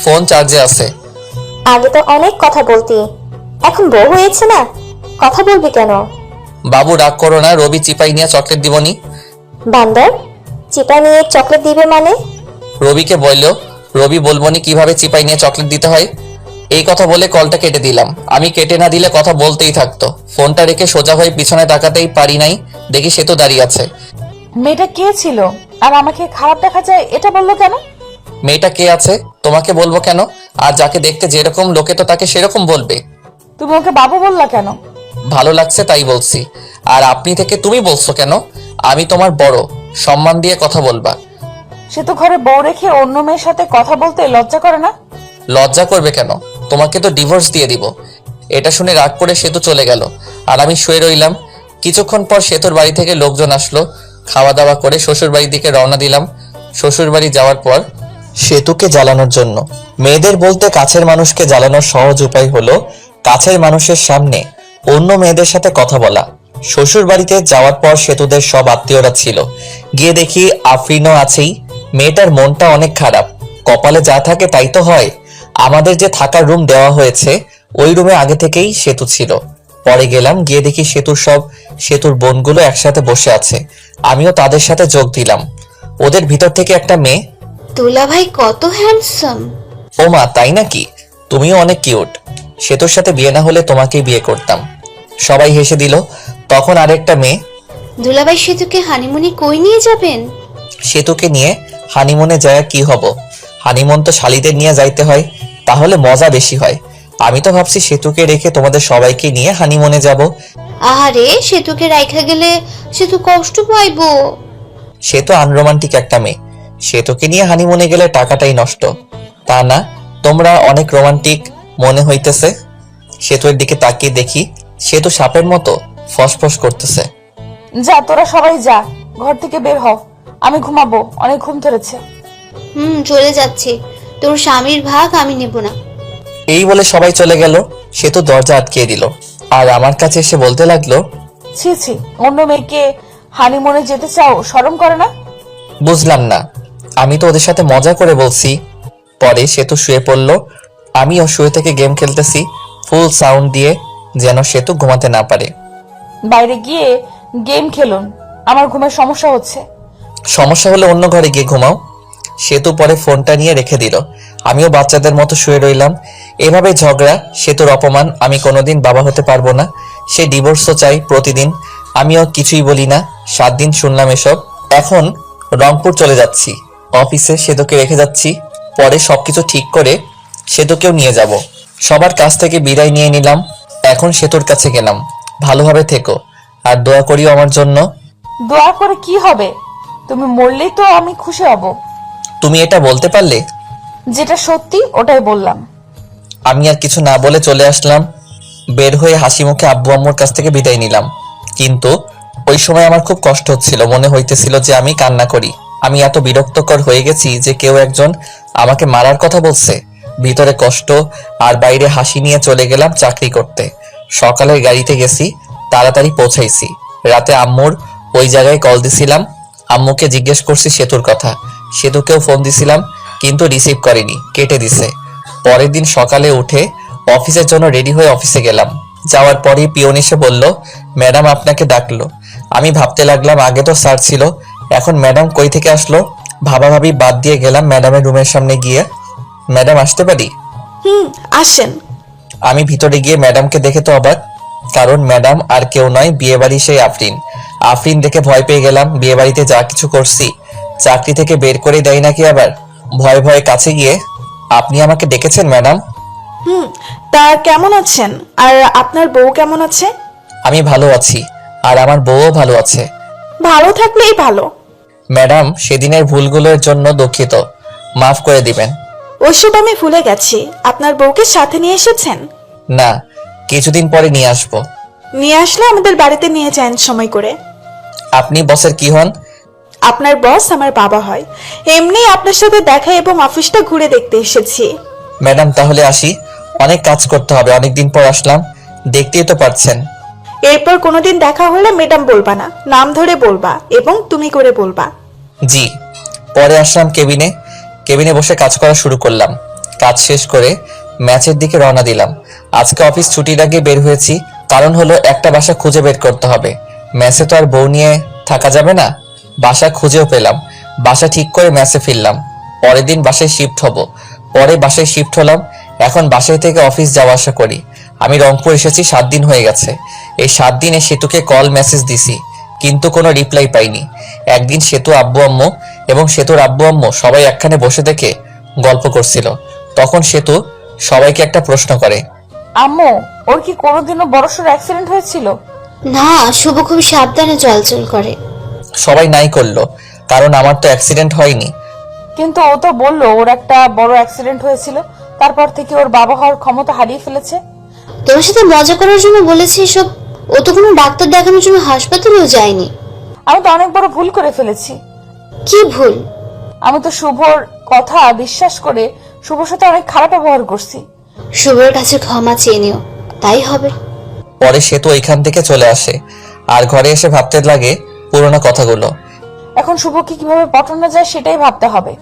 ফোন চার্জে আছে। আগে তো অনেক কথা বলতি, এখন বউ হয়েছে না, কথা বলবি কেন? বাবু রাগ করো না, রবি চিপাই নিয়ে চকলেট দিবনি। বান্দর, চিপা নিয়ে চকলেট দিবে মানে? রবিকে বললো, রবি বলবনি কিভাবে চিপাই নিয়ে চকলেট দিতে হয়। এই কথা বলে কলটা কেটে দিলাম। আমি কেটে না দিলে কথা বলতেই থাকতো। ফোনটা রেখে সোজা হয়ে পিছনে তাকাতেই পারি নাই, দেখি সেতু দাঁড়িয়ে আছে। মেয়েটা কে ছিল আর আমাকে খারাপ দেখা যায় এটা বললো কেন? মেয়েটা কে আছে তোমাকে বলবো কেন? আর যাকে দেখতে যেরকম লোকে তো তাকে সেরকম বলবে। তুমি ওকে বাবু বললা কেন? ভালো লাগছে তাই বলছি। আর আপনি থেকে তুমি বলছো কেন? আমি তোমার বড়, সম্মান দিয়ে কথা বলবা। সে তো ঘরে বউ রেখে অন্য মেয়ের সাথে কথা বলতে লজ্জা করে না? লজ্জা করবে কেন? তোমাকে তো ডিভোর্স দিয়ে দিব। এটা শুনে রাগ করে সেতু চলে গেল, আর আমি শুয়ে রইলাম। কিছুক্ষণ পর সেতুর বাড়ি থেকে লোকজন আসলো। খাওয়া দাওয়া করে শ্বশুর বাড়ির দিকে রওনা দিলাম। শ্বশুর বাড়ি যাওয়ার পর সেতুকে জ্বালানোর জন্য, মেয়েদের বলতে কাছের মানুষকে জ্বালানোর সহজ উপায় হলো কাছের মানুষের সামনে অন্য মেয়েদের সাথে কথা বলা। শ্বশুর বাড়িতে যাওয়ার পর সেতুদের সব আত্মীয়রা ছিল। গিয়ে দেখি আফরিনও আছেই। মেয়েটার মনটা অনেক খারাপ। কপালে যা থাকে তাই তো হয়। আমাদের যে থাকার রুম দেওয়া হয়েছে ওই রুমে আগে থেকেই সেতু ছিল। পরে গেলাম, গিয়ে দেখি সেতুর বোনগুলো একসাথে বসে আছে। আমিও তাদের সাথে যোগ দিলাম। ওদের ভিতর থেকে একটা মেয়ে, দুলা ভাই কত হ্যান্ডসাম। ও মা তাই নাকি? তুমিও অনেক কিউট। সেতুর সাথে বিয়ে না হলে তোমাকেই বিয়ে করতাম। সবাই হেসে দিল। তখন আরেকটা মেয়ে, দুলা ভাই সেতুকে হানিমুনে কই নিয়ে যাবেন? সেতুকে নিয়ে হানিমুনে যায় কি হব? হানিমুন তো শালীদের নিয়ে যাইতে হয়, তাহলে মজা বেশি হয়। আমি তো ভাবছি সেতুকে রেখে তোমাদের সবাইকে নিয়ে হানিমুনে যাব। আরে সেতুকে রাইখা গেলে সেতু কষ্ট পাইবো। সে তো আনরোমান্টিক একটা মেয়ে। সেতুকে নিয়ে হানিমুনে গেলে টাকাটাই নষ্ট। তা না, তোমরা অনেক রোমান্টিক মনে হইতেছে। সেতুর দিকে তাকিয়ে দেখি সেতু সাপের মতো ফসফস করতেছে। যা, তোরা সবাই যা, ঘর থেকে বের হ। আমি ঘুমাবো, অনেক ঘুম ধরেছে। চলে যাচ্ছি। তোর স্বামীর ভাগ আমি নেব না। এই বলে সবাই চলে গেল। সেতু দরজা আটকিয়ে দিল আর আমার কাছে এসে বলতে লাগলো, ছি ছি, অন্য মেয়েকে হানিমুনে যেতে চাও? শরম করে না? বুঝলাম না, আমি তো ওদের সাথে মজা করে বলছি। পরে সেতু শুয়ে পড়ল। আমিও শুয়ে থেকে গেম খেলতেছি ফুল সাউন্ড দিয়ে, যেন সেতু ঘুমাতে না পারে। বাইরে গিয়ে গেম খেলুন, আমার ঘুমের সমস্যা হচ্ছে। সমস্যা হলে অন্য ঘরে গিয়ে ঘুমাও। সেতু পরে ফোনটা নিয়ে রেখে দিল। আমিও বাচ্চাদের মতো শুয়ে রইলাম। এভাবে ঝগড়া, সেতুর অপমান। আমি কোনোদিন বাবা হতে পারবো না। সে ডিভোর্সও চাই প্রতিদিন। আমিও কিছুই বলি না। 7 দিন শুনলাম এসব। এখন রংপুর চলে যাচ্ছি। অফিসে সেতুকে রেখে যাচ্ছি। পরে সবকিছু ঠিক করে সেতুকেও নিয়ে যাব। সবার কাছ থেকে বিদায় নিয়ে নিলাম। এখন সেতুর কাছে গেলাম। ভালোভাবে থেকো আর দোয়া করিও আমার জন্য। দোয়া করে কি হবে? তুমি মরলেই তো আমি খুশি হব। তুমি এটা বলতে পারলে? যেটা সত্যি ওটাই বললাম। আমি আর কিছু না বলে চলে আসলাম। বের হয়ে হাসি মুখে আব্বু আম্মুর কাছ থেকে বিদায় নিলাম। কিন্তু ওই সময় আমার খুব কষ্ট হচ্ছিল। মনে হইতেছিল যে আমি কান্না করি। আমি এত বিরক্তকর হয়ে গেছি যে কেউ একজন আমাকে মারার কথা বলছে। ভিতরে কষ্ট আর বাইরে হাসি নিয়ে চলে গেলাম চাকরি করতে। সকালের গাড়িতে গেছি, তাড়াতাড়ি পৌঁছাইছি। রাতে আম্মুর ওই জায়গায় কল দিছিলাম। আম্মুকে জিজ্ঞেস করছি সেতুর কথা। সেতুকেও ফোন দিছিলাম কিন্তু রিসিভ করেনি, কেটে দিছে। পরের দিন সকালে উঠে অফিসের জন্য রেডি হয়ে অফিসে গেলাম। যাওয়ার পরেই পিয়ন এসে বলল, ম্যাডাম আপনাকে ডাকলো। আমি ভাবতে লাগলাম আগে তো স্যার ছিল, এখন ম্যাডাম কই থেকে আসলো। ভাবাভাবি বাদ দিয়ে গেলাম ম্যাডামের রুমের সামনে গিয়ে। ম্যাডাম আসতে পারি? আসেন। আমি ভিতরে গিয়ে ম্যাডামকে দেখে তো অবাক, কারণ ম্যাডাম আর কেউ নয়, বিয়ে বাড়ি সেই আফরিন। আফরিন দেখে ভয় পেয়ে গেলাম। বিয়ে বাড়িতে যা কিছু করছি চাকরি থেকে বের করে দেয় নাকি আবার। ভয়ে ভয়ে কাছে গিয়ে, আপনি আমাকে ডেকেছেন ম্যাডাম? তা কেমন আছেন? আর আপনার বউ কেমন আছে? আমি ভালো আছি আর আমার বউও ভালো আছে। ভালো থাকলেই ভালো। ম্যাডাম, সেদিনের ভুলগুলোর জন্য দুঃখিত, মাফ করে দিবেন। ওসব আমি ভুলে গেছি। আপনার বউকে সাথে নিয়ে এসেছেন? না, কিছুদিন পরে নিয়ে আসবো। নিয়ে আসলে আমাদের বাড়িতে নিয়ে যান সময় করে। আপনি বসের কি হন? আপনার বস আমার বাবা হয়। এমনি আপনার সাথে দেখা এবং অফিসটা ঘুরে দেখতে এসেছি। ম্যাডাম তাহলে আসি, অনেক কাজ করতে হবে। অনেকদিন পর আসলাম, দেখতেই তো পারছেন। এরপর কোনোদিন দেখা হলে ম্যাডাম বলবা না, নাম ধরে বলবা এবং তুমি করে বলবা। জি। পরে আসলাম কেবিনে বসে কাজ করা শুরু করলাম। কাজ শেষ করে ম্যাচের দিকে রওনা দিলাম। আজকে অফিস ছুটির আগে বের হয়েছি, কারণ হলো একটা বাসা খুঁজে বের করতে হবে। ম্যাচে তো আর বউ নিয়ে থাকা যাবে না। বাসা খুঁজেও পেলাম, বাসা ঠিক করে ম্যাচে ফিরলাম। পরের দিন বাসায় শিফট হব। পরে বাসায় শিফট হলাম। এখন বাসায় থেকে অফিস যাওয়া আসা করি। আমি রংপুর এসেছি 7 দিন হয়ে গেছে। এই 7 দিনে সেতুকে কল মেসেজ দিছি, কিন্তু কোনো রিপ্লাই পাইনি। একদিন সেতু আব্বু আম্মু এবং সেতুর আব্বু আম্মু সবাই একখানে বসে থেকে গল্প করছিল। তখন সেতু সবাইকে একটা প্রশ্ন করে, আম্মু, ওর কি কোনোদিনও বড়সড় অ্যাক্সিডেন্ট হয়েছিল? না, শুভ খুব সাবধানে চলাচল করে। সবাই নাই করলো, কারণ আমার তো অ্যাক্সিডেন্ট হয়নি। কিন্তু ও তো বললো ওর একটা বড় অ্যাক্সিডেন্ট হয়েছিল, তারপর থেকে ওর বাবা হওয়ার ক্ষমতা হারিয়ে ফেলেছে। তোমার সাথে মজা করার জন্য বলেছি এসব। ও তো কোনো ডাক্তার দেখানোর জন্য হাসপাতালেও যায়নি। আমি তো অনেক বড় ভুল করে ফেলেছি। কি ভুল? আমি তো শুভর কথা বিশ্বাস করে শুভর সাথে অনেক খারাপ ব্যবহার করছি। শুভর কাছে ক্ষমা চেয়ে নিও, তাই হবে। পরে সেতু এখান থেকে চলে আসে। আর ঘরে এসে ভাবতে লাগে পুরোনো কথাগুলো। এখন শুভকে কিভাবে পটানো যায় সেটাই ভাবতে হবে।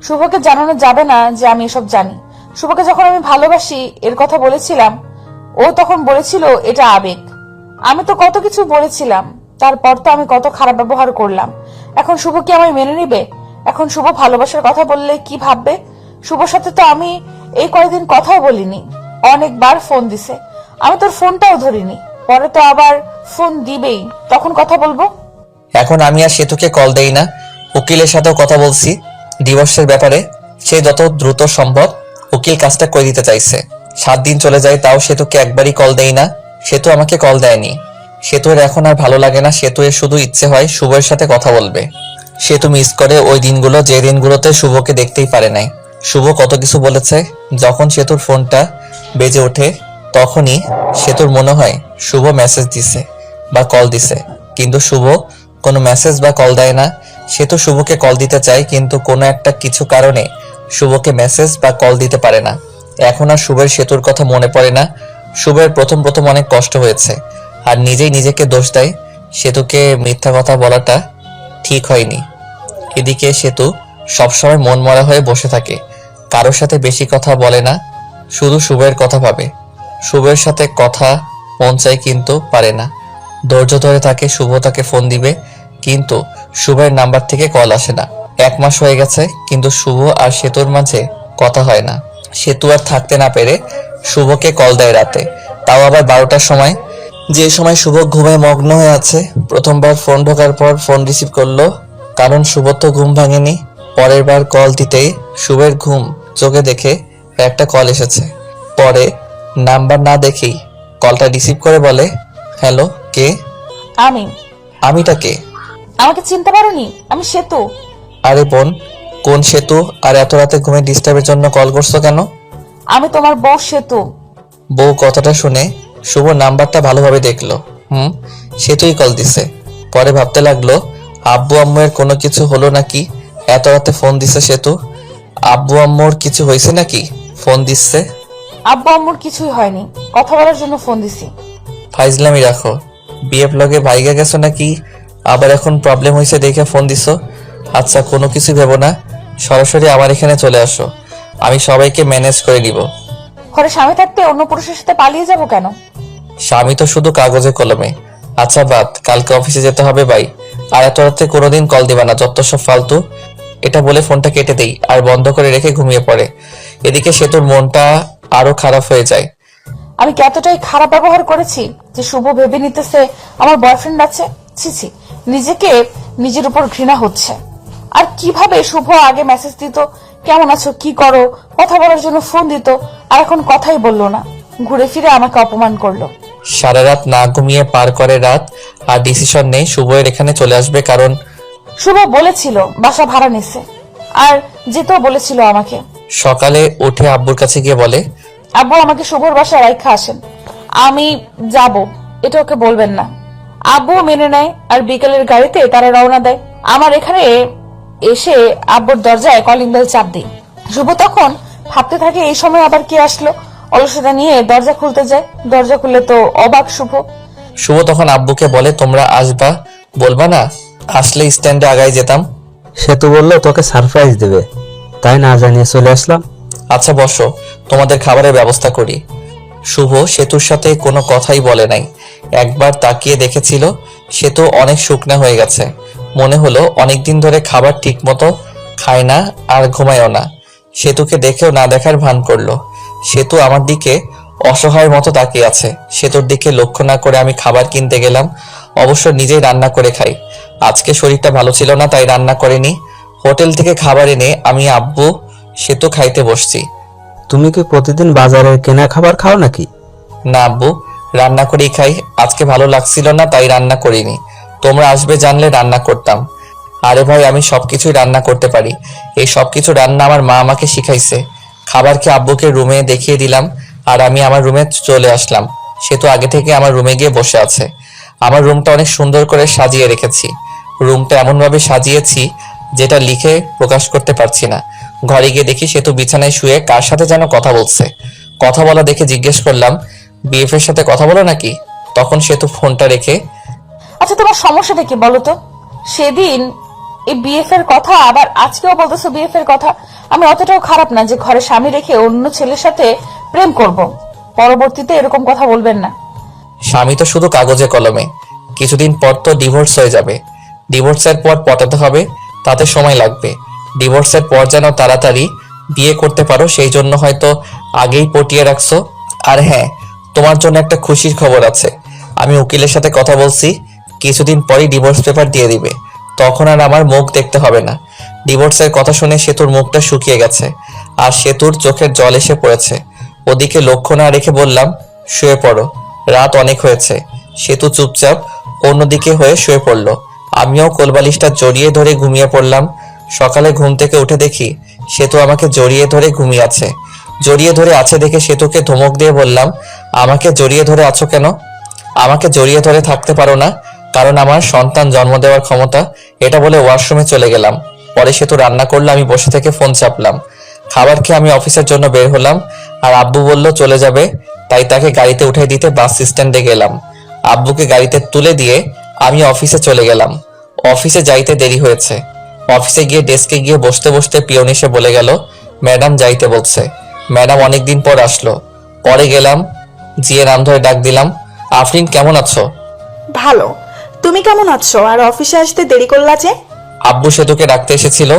শুভকে জানানো যাবে না যে আমি এসব জানি। শুভকে যখন আমি ভালোবাসি এর কথা বলেছিলাম, ও তখন বলেছিল এটা আবেগ। আমি তো কত কিছু বলেছিলাম, তারপর তো আমি কত খারাপ ব্যবহার করলাম। এখন শুভ কি আমায় মেনে নিবে? এখন শুভ ভালোবাসার কথা বললে কি ভাববে? শুভর সাথে তো আমি এই কয়েকদিন কথাও বলিনি, অনেকবার ফোন দিছে, আমি তোর ফোনটাও ধরিনি। পরে তো আবার ফোন দিবেই, তখন কথা বলবো। এখন আমি আর সেতুকে কল দেই না। উকিলের সাথেও কথা বলছি ডিভোর্সের ব্যাপারে। সে যত দ্রুত সম্ভব উকিল কাজটা করে দিতে চাইছে। 7 দিন চলে যায়, তাও সেতুকে একবারই কল দেই না। সেতু আমাকে কল দেয়নি। সেতুর এখন আর ভালো লাগে না। সেতুর শুধু ইচ্ছে হয় শুভের সাথে কথা বলবে। সেতু মিস করে ওই দিনগুলো, যে দিনগুলোতে শুভকে দেখতেই পারে নাই। শুভ কত কিছু বলেছে। যখন সেতুর ফোনটা বেজে ওঠে তখনই সেতুর মনে হয় শুভ মেসেজ দিছে বা কল দিছে, কিন্তু শুভ কোনো মেসেজ বা কল দেয় না। সেতু শুভকে কল দিতে চায়, কিন্তু কোনো একটা কিছু কারণে শুভকে মেসেজ বা কল দিতে পারে না। এখন আর শুভের সেতুর কথা মনে পড়ে না। শুভের প্রথম প্রথম অনেক কষ্ট হয়েছে, আর নিজেই নিজেকে দোষ দেয়। সেতুকে মিথ্যা কথা বলাটা ঠিক হয়নি। এদিকে সেতু সবসময় মন মরা হয়ে বসে থাকে, কারোর সাথে বেশি কথা বলে না, শুধু শুভের কথা ভাবে। শুভের সাথে কথা মন চায় কিন্তু পারে না। ধৈর্য ধরে থাকে শুভ তাকে ফোন দিবে, কিন্তু শুভের নাম্বার থেকে কল আসে না। 1 মাস হয়ে গেছে, কিন্তু শুভ আর সেতুর মাঝে কথা হয় না। সেতু আর থাকতে না পেরে শুভকে কল দেয় রাতে, তাও আবার 12টার সময়, যে সময় শুভ ঘুমে মগ্ন হয়ে আছে। প্রথমবার ফোন ঢোকার পর ফোন রিসিভ করলো, কারণ শুভ তো ঘুম ভাঙেনি। পরের বার কল দিতেই শুভের ঘুম চোখে দেখে একটা কল এসেছে। পরে নাম্বার না দেখেই কলটা রিসিভ করে বলে, হ্যালো, কে? আমিটা কে? আমাকে চিনতে পারোনি? আমি সেতু। আরে বোন, কোন সেতু? আর এত রাতে ঘুমে ডিস্টার্বের জন্য কল করছো কেন? আমি তোমার বউ সেতু। বউ কথাটা শুনে শুভ নাম্বারটা ভালোভাবে দেখলো। সেতুই কল দিছে। পরে ভাবতে লাগলো আব্বু আম্মুর কোনো কিছু হলো নাকি, এত রাতে ফোন দিছে সেতু। আব্বু আম্মুর কিছু হয়েছে নাকি ফোন দিচ্ছে? আব্বু আম্মুর কিছুই হয়নি, কথা বলার জন্য ফোন দিছি। ফাইজলামি রাখো। বিএফ লগে ভাইগা গেছো নাকি, আবার এখন প্রবলেম হয়েছে দেখে ফোন দিছো? আচ্ছা, কোনো কিছু ভেবো না, সরাসরি আমার এখানে চলে আসো, আমি সবাইকে ম্যানেজ করে দিব। ঘরে স্বামী থাকতে অন্য পুরুষের সাথে পালিয়ে যাব কেন? স্বামী তো শুধু কাগজে কলমে। আচ্ছা বাদ, কালকে অফিসে যেতে হবে ভাই। আর এত রাতে কোনোদিন কল দিবা না, যত সব ফালতু। এটা বলে ফোনটা কেটে দেই আর বন্ধ করে রেখে ঘুমিয়ে পড়ে। এদিকে সেতুর মনটা আরো খারাপ হয়ে যায়। আমি কি এতটাই খারাপ ব্যবহার করেছি যে শুভ ভেবে নিতেছে আমার বয়ফ্রেন্ড আছে? ছিছি, নিজেকে নিজের উপর ঘৃণা হচ্ছে। আর কিভাবে শুভ আগে মেসেজ দিত, কেমন আছো, কি করো, কথা বলার জন্য ফোন দিত, আর এখন কথাই বললো না, ঘুরে ফিরে আমাকে অপমান করলো। সারা রাত না ঘুমিয়ে পার করে রাত, আর ডিসিশন নেই শুভের এখানে চলে আসবে, কারণ শুভ বলেছিল বাসা ভাড়া নিছে, আর যেতেও বলেছিল আমাকে। সকালে উঠে আব্বুর কাছে গিয়ে বলে, আব্বু আমাকে শুভর বাসায় রাইখা আসেন, আমি যাব, এটা ওকে বলবেন না। আব্বু মেনে নেয়, আর বিকেলের গাড়িতে তারা রওনা দেয়। আমার এখানে এসে আব্বুর দরজায় কলিং বেল চাপ দিই। শুভ তখন ভাবতে থাকে এই সময় আবার কে আসলো। অলসতা নিয়ে দরজা খুলতে যায়, দরজা খুললে তো অবাক শুভ। শুভ তখন আব্বুকে বলে, তোমরা আসবা, বলবা না? আসলে স্ট্যান্ডে আগায় যেতাম। সেতু বললো তোকে সারপ্রাইজ দেবে, তাই না জানিয়ে চলে আসলাম। আচ্ছা বসো, তোমাদের খাবারের ব্যবস্থা করি। শুভ সেতুর সাথে কোনো কথাই বলে নাই। একবার তাকিয়ে দেখেছিল সেতু অনেক শুকনা হয়ে গেছে। মনে হলো অনেকদিন ধরে খাবার ঠিক মতো খায় না আর ঘুমায়ও না। সেতুকে দেখেও না দেখার ভান করলো। সেতু আমার দিকে অসহায় মতো তাকিয়ে আছে। সেতুর দিকে লক্ষ্য না করে আমি খাবার কিনতে গেলাম। অবশ্য নিজেই রান্না করে খাই। আজকে শরীরটা ভালো ছিল না, তাই রান্না করিনি। হোটেল থেকে খাবার এনে আমি আব্বু সেতু খাইতে বসছি। তুমি কি প্রতিদিন বাজারে কেনা খাবার খাও নাকি? না আব্বু, রান্না করেই খাই। আজকে ভালো লাগছিল না, তাই রান্না করিনি। তোমরা আসবে জানলে রান্না করতাম। আরে ভাই, আমি সবকিছুই রান্না করতে পারি। এই সবকিছু রান্না আমার মা আমাকে শিখাইছে। খাবারকে আব্বুকে রুমে দেখিয়ে দিলাম, আর আমি আমার রুমে চলে আসলাম। সেতু আগে থেকে আমার রুমে গিয়ে বসে আছে। আমার রুমটা অনেক সুন্দর করে সাজিয়ে রেখেছি। রুমটা এমনভাবে সাজিয়েছি যেটা লিখে প্রকাশ করতে পারছি না। ঘরে গিয়ে দেখি সেতু বিছানায় শুয়ে কার সাথে যেন কথা বলছে। কথা বলা দেখে জিজ্ঞেস করলাম, বিএফ এর সাথে কথা বলো নাকি? তখন সেতু ফোনটা রেখে, আচ্ছা তোমার সমস্যাটা কি বলো তো? সেদিন এই বিএফ এর কথা, আবার আজকেও বলতেছো বিএফ এর কথা। আমি অতটাও খারাপ না যে ঘরে স্বামী রেখে অন্য ছেলের সাথে প্রেম করব। পরবর্তীতে এরকম কথা বলবেন না। স্বামী তো শুধু কাগজে কলমে, কিছুদিন পর তো ডিভোর্স হয়ে যাবে। ডিভোর্সের পর পটাতে হবে, তাতে সময় লাগবে। ডিভোর্সের পর যেন তাড়াতাড়ি বিয়ে করতে পারো সেই জন্য হয়তো আগেই পটিয়ে রাখছো। আর হ্যাঁ, তোমার জন্য একটা খুশির খবর আছে। আমি উকিলের সাথে কথা বলছি, কিছুদিন পরই ডিভোর্স পেপার দিয়ে দিবে। তখন আর আমার মুখ দেখতে হবে না। ডিভোর্সের কথা শুনে সেতুর মুখটা শুকিয়ে গেছে, আর সেতুর চোখের জল এসে পড়েছে। ওদিকে লক্ষ্য না রেখে বললাম, শুয়ে পড়ো, রাত অনেক হয়েছে। সেতু চুপচাপ অন্যদিকে হয়ে শুয়ে পড়ল। আমিও কোলবালিশটা জড়িয়ে ধরে ঘুমিয়ে পড়লাম। সকালে ঘুম থেকে উঠে দেখি সেতু আমাকে জড়িয়ে ধরে ঘুমিয়ে আছে। জড়িয়ে ধরে আছে দেখে সেতুকে ধমক দিয়ে বললাম, আমাকে জড়িয়ে ধরে আছো কেন? আমাকে জড়িয়ে ধরে থাকতে পারো না, কারণ আমার সন্তান জন্ম দেওয়ার ক্ষমতা। এটা বলে ওয়াশরুমে চলে গেলাম। পরে সেতু রান্না করলো, আমি বসে থেকে ফোন চাপলাম। খাবার খেয়ে আমি অফিসের জন্য বের হলাম, আর আব্বু বলল চলে যাবে, তাই তাকে গাড়িতে উঠে দিতে বাস স্ট্যান্ডে গেলাম। আব্বুকে গাড়িতে তুলে দিয়ে আমি অফিসে চলে গেলাম। অফিসে যাইতে দেরি হয়েছে। অফিসে গিয়ে ডেস্কে গিয়ে বসতে বসতে পিয়ন এসে বলে গেল, ম্যাডাম যাইতে বলছে। ম্যাডাম অনেকদিন পর আসলো। পরে গেলাম, জিয়ে নাম ধরে ডাক দিলাম, আফরিন কেমন আছো? ভালো। তুমি কেমন আছো? আর অফিসে আসতে দেরি করলা যে? আব্বু সেতুকে ডাকতে এসেছিল,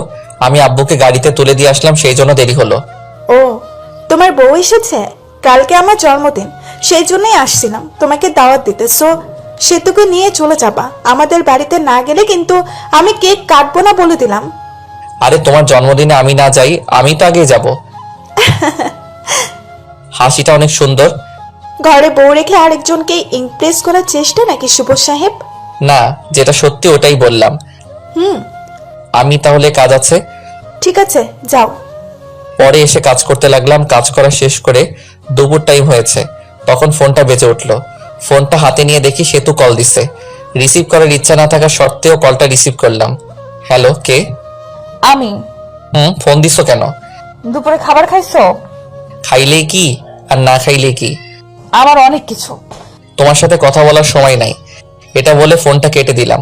আমি আব্বুকে গাড়িতে তুলে দিয়ে আসলাম, সেই জন্য দেরি হলো। ও, তোমার বউ এসেছে? কালকে আমার জন্মদিন, সেই জন্যই আসছিলাম তোমাকে দাওয়াত দিতে। সো সেতুকে নিয়ে চলে যাবা। আমাদের বাড়িতে না গেলে কিন্তু আমি কেক কাটবো না বলে দিলাম। আরে তোমার জন্মদিনে আমি না যাই, আমি তো আগে যাব। হাসিটা অনেক সুন্দর। ঘরে বউ রেখে আরেকজনকে ইমপ্রেস করার চেষ্টা নাকি শুভ সাহেব? না, যেটা সত্যি ওটাই বললাম। আমি তাহলে কাজ আছে। ঠিক আছে, যাও। পরে এসে কাজ করতে লাগলাম। কাজ করা শেষ করে দুপুর টাইম হয়েছে, তখন ফোনটা বেজে উঠলো। ফোনটা হাতে নিয়ে দেখি সেতু কল দিছে। রিসিভ করার ইচ্ছা না থাকা সত্ত্বেও কলটা রিসিভ করলাম। হ্যালো, কে? আমি। ফোন দিছো কেন? দুপুরে খাবার খাইছো? খাইলে কি আর না খাইলে কি, আমার অনেক কিছু। তোমার সাথে কথা বলার সময় নাই। এটা বলে ফোনটা কেটে দিলাম।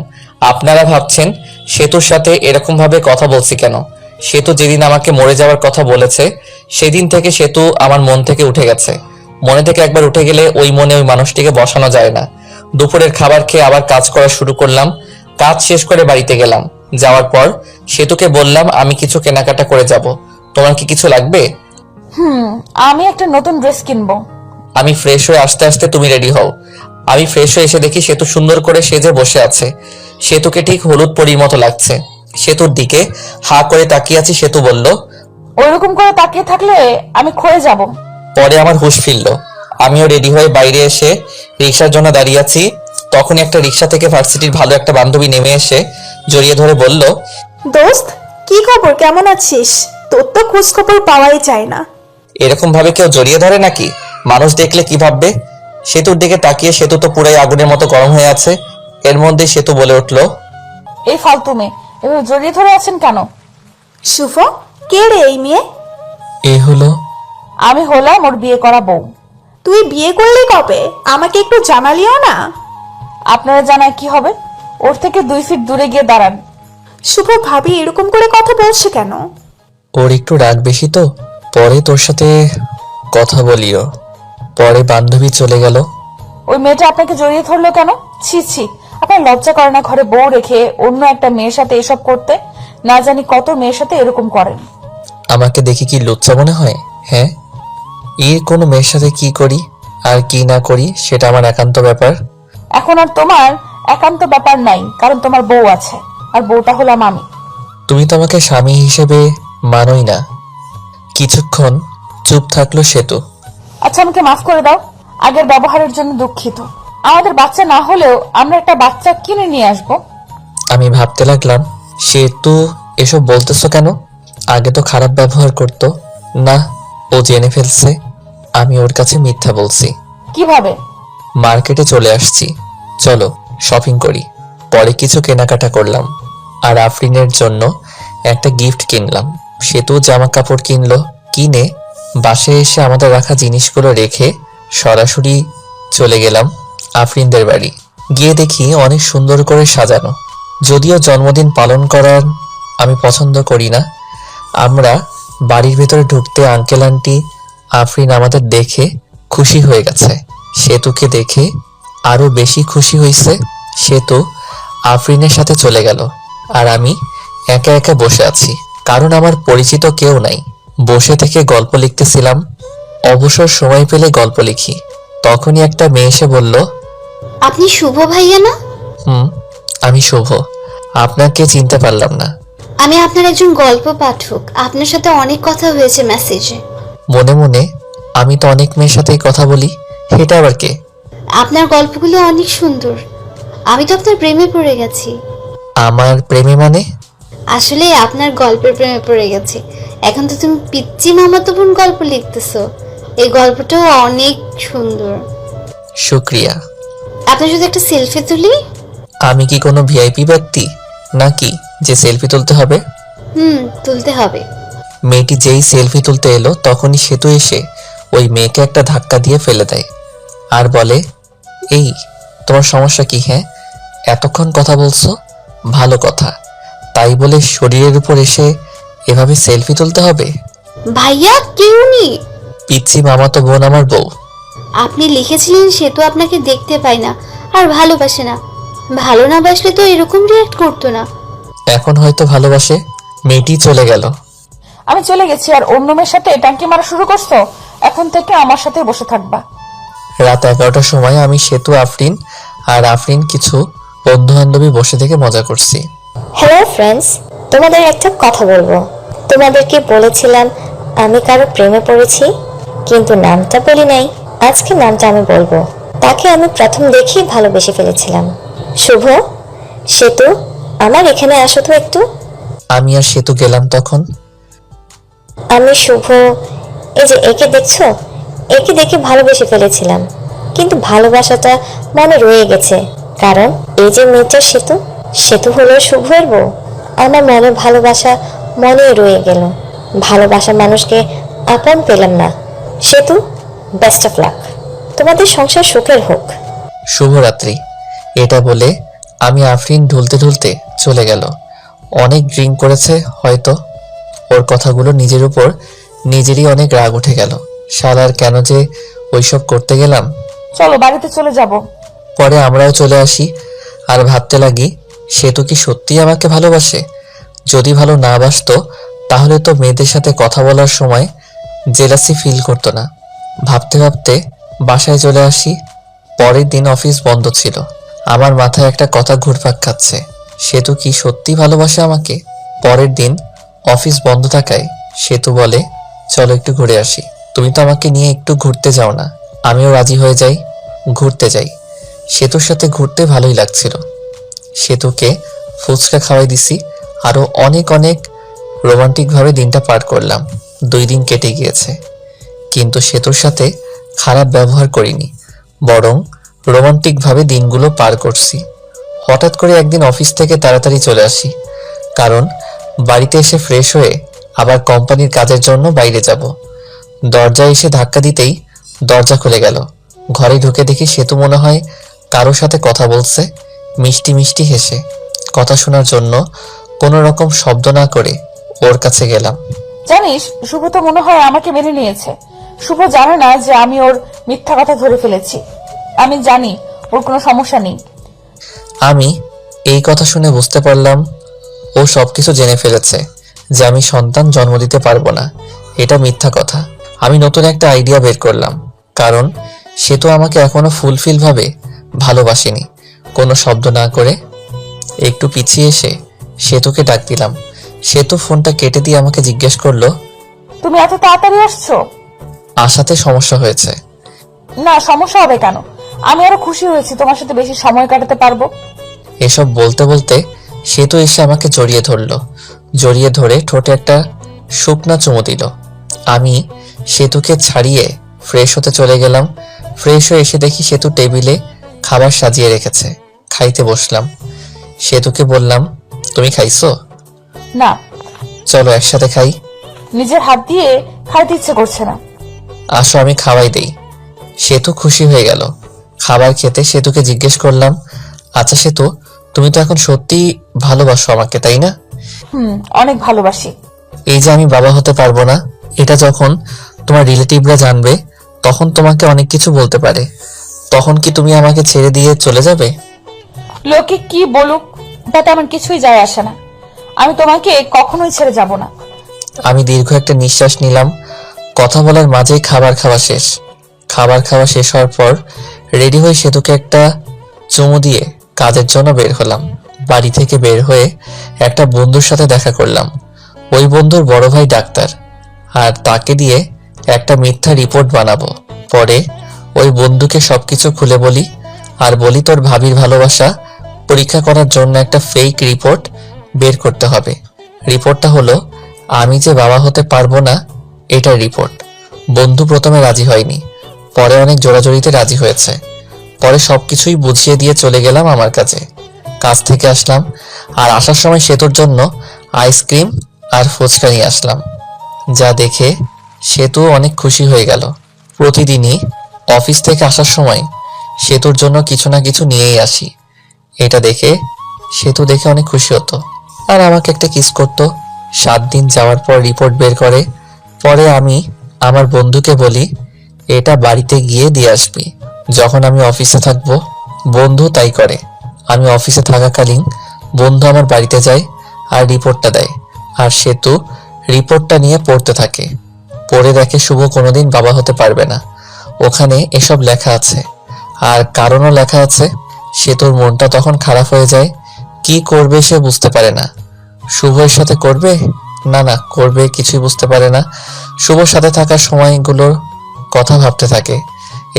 আপনারা ভাবছেন সেতুর সাথে এরকম ভাবে কথা বলছি কেন? সেতু যেদিন আমাকে মরে যাওয়ার কথা বলেছে, সেদিন থেকে সেতু আমার মন থেকে উঠে গেছে। মনে থেকে একবার উঠে গেলে ওই মনে ওই মানুষটিকে বসানো যায় না। দুপুরের খাবার খেয়ে আবার কাজ করা শুরু করলাম। কাজ শেষ করে বাড়িতে গেলাম। যাওয়ার পর সেতুকে বললাম, আমি কিছু কেনাকাটা করে যাব, তোমার কি কিছু লাগবে? আমি একটা নতুন ড্রেস কিনবো। আমি ফ্রেশ হয়ে আসতে আসতে তুমি রেডি হও। আমি ফ্রেশ হয়ে এসে দেখি সেতু সুন্দর করে সেজে বসে আছে। সেতুকে ঠিক হলুদ পরীর মতো লাগছে। সেতুর দিকে হা করে তাকিয়ে আছি। সেতু বলল, ওইরকম করে তাকিয়ে থাকলে আমি ক্ষয়ে যাব। পরে আমার হুঁশ ফিরল। আমিও রেডি হয়ে বাইরে এসে রিক্সার জন্য দাঁড়িয়ে আছি। তখনই একটা রিক্সা থেকে ভার্সিটির ভালো একটা বান্ধবী নেমে এসে জড়িয়ে ধরে বলল, দোস্ত, কি খবর? কেমন আছিস? তোর তো খোঁজ খবর পাওয়াই যায় না। এরকম ভাবে কেউ জড়িয়ে ধরে নাকি? মানুষ দেখলে কি ভাববে? সেতুর দিকে তাকিয়ে সেতু তো পুরাই আগুনের মতো গরম হয়ে আছে। এর মধ্যে সেতু বলে উঠল, এই ফালতু মেয়ে, এভাবে জড়িয়ে ধরে আছেন কেন? শুভ, কে রে এই মেয়ে? এ হলো। আমি হলাম ওর বিয়ে করা বউ। তুই বিয়ে করলি কবে? আমাকে একটু জানালিও না। আপনারা জানায় কি হবে? ওর থেকে 2 ফিট দূরে গিয়ে দাঁড়ান। শুভ ভাবি এরকম করে কথা বলছে কেন? ওর একটু রাগ বেশি তো, পরে তোর সাথে কথা বলিও। পরে বান্ধবী চলে গেল। ওই মেয়েটা আপনাকে জড়িয়ে ধরলো কেন? ছি ছি, আপনার লজ্জা করে না ঘরে বউ রেখে অন্য একটা মেয়ের সাথে এসব করতে? না জানি কত মেয়ের সাথে এরকম করেন। আমাকে দেখি কি লজ্জা মনে হয়? হ্যাঁ, এর কোনো মেয়ের সাথে কি করি আর কি না করি সেটা আমার একান্ত ব্যাপার। এখন আর তোমার একান্ত ব্যাপার নাই, কারণ তোমার বউ আছে, আর বউটা হলাম আমি। তুমি তো আমাকে স্বামী হিসেবে মানোই না। কিছুক্ষণ চুপ থাকলো সেতু। আচ্ছা, আমাকে মাফ করে দাও, আগের ব্যবহারের জন্য দুঃখিত। আমাদের বাচ্চা না হলেও আমরা একটা বাচ্চা কিনে নিয়ে আসবো। আমি ভাবতে লাগলাম, সেতু এসব বলতেছো কেন? আগে তো খারাপ ব্যবহার করতো না। ও জেনে ফেলছে আমি ওর কাছে মিথ্যা বলছি। কিভাবে? মার্কেটে চলে আসছি, চলো শপিং করি। পরে কিছু কেনাকাটা করলাম, আর আফরিনের জন্য একটা গিফট কিনলাম। সেতু জামা কাপড় কিনলো। কিনে বাসায় এসে আমাদের রাখা জিনিসগুলো রেখে সরাসরি চলে গেলাম আফরিনদের বাড়ি। গিয়ে দেখি অনেক সুন্দর করে সাজানো। যদিও জন্মদিন পালন করার আমি পছন্দ করি না, আমরা বাড়ির ভেতরে ঢুকতে আঙ্কেল আন্টি আফরিন আমাদের দেখে খুশি হয়ে গেছে। সেতুকে দেখে আরো বেশি খুশি হয়েছে। সেতু আফরিনের সাথে চলে গেল আর আমি একা একা বসে আছি, কারণ আমার পরিচিত কেউ নাই। বসে থেকে গল্প লিখতেছিলাম। অবসর সময় পেলে গল্প লিখি। তখনই একটা মেয়ে এসে বলল, আপনি শুভ ভাইয়া না? আমি শুভ। আপনাকে চিনতে পারলাম না। আমি আপনার একজন গল্প পাঠক, আপনার সাথে অনেক কথা হয়েছে মেসেজে। মনে মনে আমি তো অনেক মেয়ের সাথেই কথা বলি, এটা আবার কে? আপনার গল্পগুলো অনেক সুন্দর, আমি তো আপনার প্রেমে পড়ে গেছি। আমার প্রেমে মানে? আসলে আপনার গল্পের প্রেমে পড়ে গেছি। এখন তো তুমি পিচ্চি মামাতো বোন গল্প লিখতেছো, এই গল্পটাও অনেক সুন্দর। শুক্রিয়া। আপনার সাথে একটা সেলফি তুলি? আমি কি কোনো ভিআইপি ব্যক্তি নাকি যে সেলফি তুলতে হবে? তুলতে হবে। মেয়েটি যেই সেলফি তুলতে এলো তখনই সেতু এসে ওই মেয়েকে একটা ধাক্কা দিয়ে ফেলে দেয় আর বলে, এই তোমার সমস্যা কি? হ্যাঁ, এতক্ষণ কথা বলছো, ভালো কথা, তাই বলে শরীরের উপর এসে এভাবে সেলফি তুলতে হবে? ভাইয়া কেউ নেই। পিচ্ছি মামাতো বোন আমার বউ। আপনি লিখেছিলেন সেতু আপনাকে দেখতে পায় না আর ভালোবাসে না। ভালো না বাসলে তো এরকম রিয়াক্ট করতো না। এখন হয়তো ভালোবাসে। মেয়েটি চলে গেল। আমি চলে গেছি আর অন্য মেয়ের সাথে টাঙ্কি মারা শুরু করছো। এখন থেকে আমার সাথে বসে থাকবা। রাত 11টার সময় আমি সেতু, আফরিন আর আফরিন কিছু বন্ধু বান্ধবী বসে থেকে মজা করছি। হ্যালো ফ্রেন্ডস, তোমাদের একটা কথা বলবো। তোমাদেরকে বলেছিলাম আমি কারো প্রেমে পড়েছি, কিন্তু নামটা বলি নাই। আজকে নামটা আমি বলবো। তাকে আমি প্রথম দেখেই ভালোবেসে ফেলেছিলাম। শুভ, সেতু, আমার এখানে আসো তো একটু। আমি আর সেতু গেলাম তখন। আমি শুভ, এই যে একে দেখছো, একে দেখে ভালোবেসে ফেলেছিলাম, কিন্তু ভালোবাসাটা মনে রয়ে গেছে। কারণ এই যে মেয়েটা সেতু, সেতু হলো শুভের বউ। আমার মনে ভালোবাসা মনে রয়ে গেল। ভালোবাসা মানুষকে আপন পেলাম না। সেতু, বেস্ট অফ লাক, তোমাদের সংসার সুখের হোক। শুভরাত্রি। এটা বলে আমি আফরিন ঢুলতে ঢুলতে চলে গেল। অনেক ড্রিঙ্ক করেছে হয়তো। ওর কথাগুলো নিজের উপর নিজেরই অনেক রাগ উঠে গেল। শালার কেন যে ওইসব করতে গেলাম। চলো বাড়িতে চলে যাব। পরে আমরাও চলে আসি আর ভাবতে লাগি, সেতু কি সত্যি আমাকে ভালোবাসে? যদি ভালো না বাসতো তাহলে তো মেয়েদের সাথে কথা বলার সময় জেলাসি ফিল করতো না। ভাবতে ভাবতে বাসায় চলে আসি। পরের দিন অফিস বন্ধ ছিল। আমার মাথায় একটা কথা ঘুরপাক খাচ্ছে, সেতু কি সত্যি ভালোবাসে আমাকে? পরের দিন অফিস বন্ধ থাকায় সেতু বলে, চলো একটু ঘুরে আসি। তুমি তো আমাকে নিয়ে একটু ঘুরতে যাও না? আমিও রাজি হয়ে যাই, ঘুরতে যাই। সেতুর সাথে ঘুরতে ভালোই লাগছিল। সেতুকে ফুচকা খাওয়াই দিছি, আরো অনেক অনেক রোমান্টিকভাবে দিনটা পার করলাম। 2 দিন কেটে গিয়েছে, কিন্তু সেতুর সাথে খারাপ ব্যবহার করিনি, বরং রোমান্টিকভাবে দিনগুলো পার করছি। হঠাৎ করে একদিন অফিস থেকে তাড়াতাড়ি চলে আসি, কারণ বাড়িতে এসে ফ্রেশ হয়ে আবার কোম্পানির কাজের জন্য বাইরে যাব। দরজায় এসে ধাক্কা দিতেই দরজা খুলে গেল। ঘরে ঢুকে দেখি সেতু মনে হয় কারোর সাথে কথা বলছে, মিষ্টি মিষ্টি হেসে। কথা শোনার জন্য কোনো রকম শব্দ না করে ওর কাছে গেলাম। জানিস, শুভ তো মনে হয় আমাকে মেনে নিয়েছে। শুভ জানে না যে আমি ওর মিথ্যা কথা ধরে ফেলেছি। আমি জানি ওর কোনো সমস্যা নেই। আমি এই কথা শুনে বুঝতে পারলাম ও সবকিছু জেনে ফেলেছে যে আমি সন্তান জন্ম দিতে পারবো না। এটা মিথ্যা কথা। আমি নতুন একটা আইডিয়া বের করলাম, কারণ সে তো আমাকে এখনো ফুলফিল ভাবে ভালোবাসেনি। কোনো শব্দ না করে একটু পিছিয়ে এসে সেতুকে ডাক দিলাম। সেতু ফোনটা কেটে দিয়ে আমাকে জিজ্ঞেস করলো, তুমি এত তাড়াতাড়ি আসছো? আসাতে সমস্যা হয়েছে? না, সমস্যা হবে কেন? আমি আরো খুশি হয়েছি তোমার সাথে বেশি সময় কাটাতে পারবো। এসব বলতে বলতে সেতু এসে আমাকে জড়িয়ে ধরলো। জড়িয়ে ধরে ঠোঁটে একটা শুকনা চুমু দিল। আমি সেতুকে ছাড়িয়ে ফ্রেশ হতে চলে গেলাম। ফ্রেশ হয়ে এসে দেখি সেতু টেবিলে খাবার সাজিয়ে রেখেছে। খাইতে বসলাম। সেতুকে বললাম, তুমি খাইছো? না। চলো একসাথে খাই। নিজের হাত দিয়ে খাইতে ইচ্ছে করছে না। আসো আমি খাওয়াই দেই। সেতু খুশি হয়ে গেল। খাবার খেতে সেতুকে জিজ্ঞেস করলাম, আচ্ছা সেতু, তুমি তো এখন সত্যি ভালোবাসো আমাকে, তাই না? অনেক ভালোবাসি। এই যে আমি বাবা হতে পারবো না, এটা যখন তোমার রিলেটিভরা জানবে, তখন তোমাকে অনেক কিছু বলতে পারে। তখন কি তুমি আমাকে ছেড়ে দিয়ে চলে যাবে? লোকে কি বলুক তাতে আমার কিছুই যায় আসে না। আমি তোমাকে কখনোই ছেড়ে যাব না। আমি দীর্ঘ একটা নিঃশ্বাস নিলাম। কথা বলার মাঝেই খাবার খাওয়া শেষ। খাবার খাওয়া শেষ হওয়ার পর রেডি হয়ে সেতুকে একটা চুমু দিয়ে কাজের জন্য বের হলাম। বাড়ি থেকে বের হয়ে একটা বন্ধুর সাথে দেখা করলাম। ওই বন্ধুর বড় ভাই ডাক্তার, আর তাকে দিয়ে একটা মিথ্যা রিপোর্ট বানাবো। পরে ওই বন্ধুকে সবকিছু খুলে বলি, আর বলি তোর ভাবির ভালোবাসা পরীক্ষা করার জন্য একটা ফেক রিপোর্ট বের করতে হবে। রিপোর্টটা হলো আমি যে বাবা হতে পারবো না, এটার রিপোর্ট। বন্ধু প্রথমে রাজি হয়নি, পরে অনেক জোরাজোরিতে রাজি হয়েছে। পরে সবকিছুই বুঝিয়ে দিয়ে চলে গেলাম আমার কাছে। কাজ থেকে আসলাম, আর আসার সময় সেতুর জন্য আইসক্রিম আর ফুচকা নিয়ে আসলাম, যা দেখে সেতু অনেক খুশি হয়ে গেল। প্রতিদিনই অফিস থেকে আসার সময় সেতুর জন্য কিছু না কিছু নিয়েই আসি। এটা দেখে সেতু দেখে অনেক খুশি হতো, আর আমাকে একটা কিস করতো। 7 দিন যাওয়ার পর রিপোর্ট বের করে। পরে আমি আমার বন্ধুকে বলি, এটা বাড়িতে গিয়ে দিয়ে আসবি যখন আমি অফিসে থাকবো। বন্ধু তাই করে। আমি অফিসে থাকাকালীন বন্ধু আমার বাড়িতে যায় আর রিপোর্টটা দেয়, আর সেতু রিপোর্টটা নিয়ে পড়তে থাকে। পড়ে দেখে শুভ কোনোদিন বাবা হতে পারবে না। ওখানে এসব লেখা আছে, আর কারণও লেখা আছে। সেতুর মনটা তখন খারাপ হয়ে যায়। কি করবে সে বুঝতে পারে না। শুভর সাথে করবে না করবে কিছুই বুঝতে পারে না। শুভর সাথে থাকার সময়গুলোর কথা ভাবতে থাকে।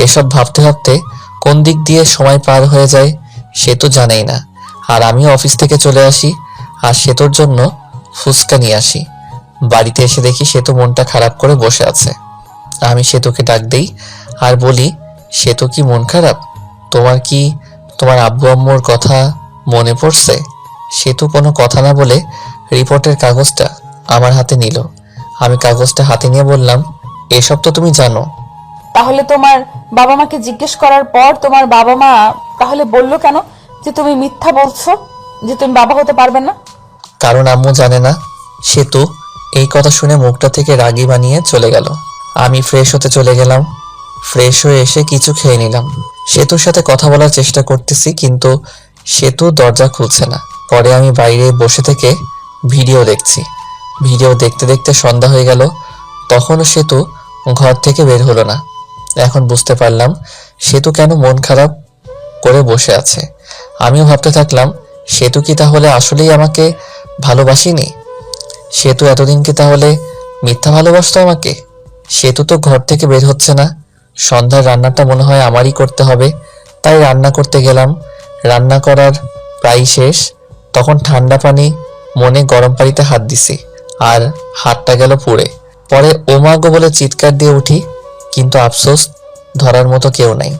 এসব ভাবতে ভাবতে কোন দিক দিয়ে সময় পার হয়ে যায় সে তো জানেই না। আর আমিও অফিস থেকে চলে আসি, আর সেতুর জন্য ফুচকা নিয়ে আসি। বাড়িতে এসে দেখি সেতু মনটা খারাপ করে বসে আছে। আমি সেতুকে ডাক দেই আর বলি, সেতু কি মন খারাপ? তোমার কি তোমার আব্বু আম্মুর কথা মনে পড়ছে? সেতু কোনো কথা না বলে রিপোর্টের কাগজটা আমার হাতে নিল। আমি কাগজটা হাতে নিয়ে বললাম, এসব তো তুমি জানো। তাহলে তোমার বাবা মাকে জিজ্ঞেস করার পর তোমার বাবা মা তাহলে বললো কেন যে তুমি মিথ্যা বলছো, যে তুমি বাবা হতে পারবে না? কারণ আম্মু জানে না। সেতু এই কথা শুনে মুখটা থেকে রাগী বানিয়ে চলে গেল। আমি ফ্রেশ হতে চলে গেলাম। ফ্রেশ হয়ে এসে কিছু খেয়ে নিলাম। সেতুর সাথে কথা বলার চেষ্টা করতেছি, কিন্তু সেতু দরজা খুলছে না। পরে আমি বাইরে বসে থেকে ভিডিও দেখছি। ভিডিও দেখতে দেখতে সন্ধ্যা হয়ে গেল। তখনও সেতু ঘর থেকে বের হলো না। এখন বুঝতে পারলাম সেতু কেন মন খারাপ করে বসে আছে। আমিও ভাবতে থাকলাম, সেতু কি তাহলে আসলেই আমাকে ভালোবাসেনি? সেতু এতদিন কি তাহলে মিথ্যা ভালোবাসতো আমাকে? সেতু তো ঘর থেকে বের হচ্ছে না। সন্ধ্যার রান্নাটা মনে হয় আমারই করতে হবে, তাই রান্না করতে গেলাম। রান্না করার প্রায় শেষ, তখন ঠান্ডা পানি মনে গরম পানিতে হাত দিছি, আর হাতটা গেল পুড়ে। পরে ওমাগো বলে চিৎকার দিয়ে উঠি, কিন্তু আফসোস ধরার মতো কেউ নাই।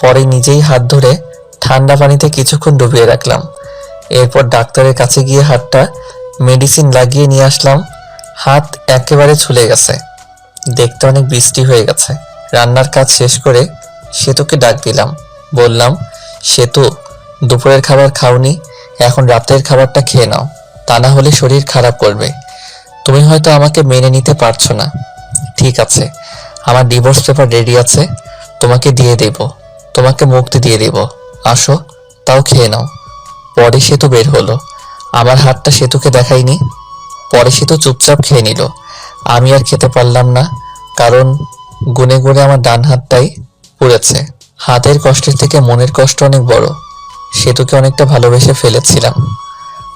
পরে নিজেই হাত ধরে ঠান্ডা পানিতে কিছুক্ষণ ডুবিয়ে রাখলাম। এরপর ডাক্তারের কাছে গিয়ে হাতটা মেডিসিন লাগিয়ে নিয়ে আসলাম। হাত একেবারে ছুলে গেছে, দেখতে অনেক বৃষ্টি হয়ে গেছে। রান্নার কাজ শেষ করে সেতুকে ডাক দিলাম। বললাম, সেতু, দুপুরের খাবার খাওনি, এখন রাতের খাবারটা খেয়ে নাও, তা না হলে শরীর খারাপ করবে। তুমি হয়তো আমাকে মেনে নিতে পারছো না। ঠিক আছে, আমার ডিভোর্স পেপার রেডি আছে, তোমাকে দিয়ে দেব, তোমাকে মুক্তি দিয়ে দেব। আসো, তাও খেয়ে নাও। পরে সেতু বের হলো। আমার হাতটা সেতুকে দেখাইনি। পরে সেতু চুপচাপ খেয়ে নিল। আমি আর খেতে পারলাম না, কারণ গুনে গুনে আমার ডান হাতটাই পুড়েছে। হাতের কষ্টের থেকে মনের কষ্ট অনেক বড়। সেতুকে অনেকটা ভালোবেসে ফেলেছিলাম।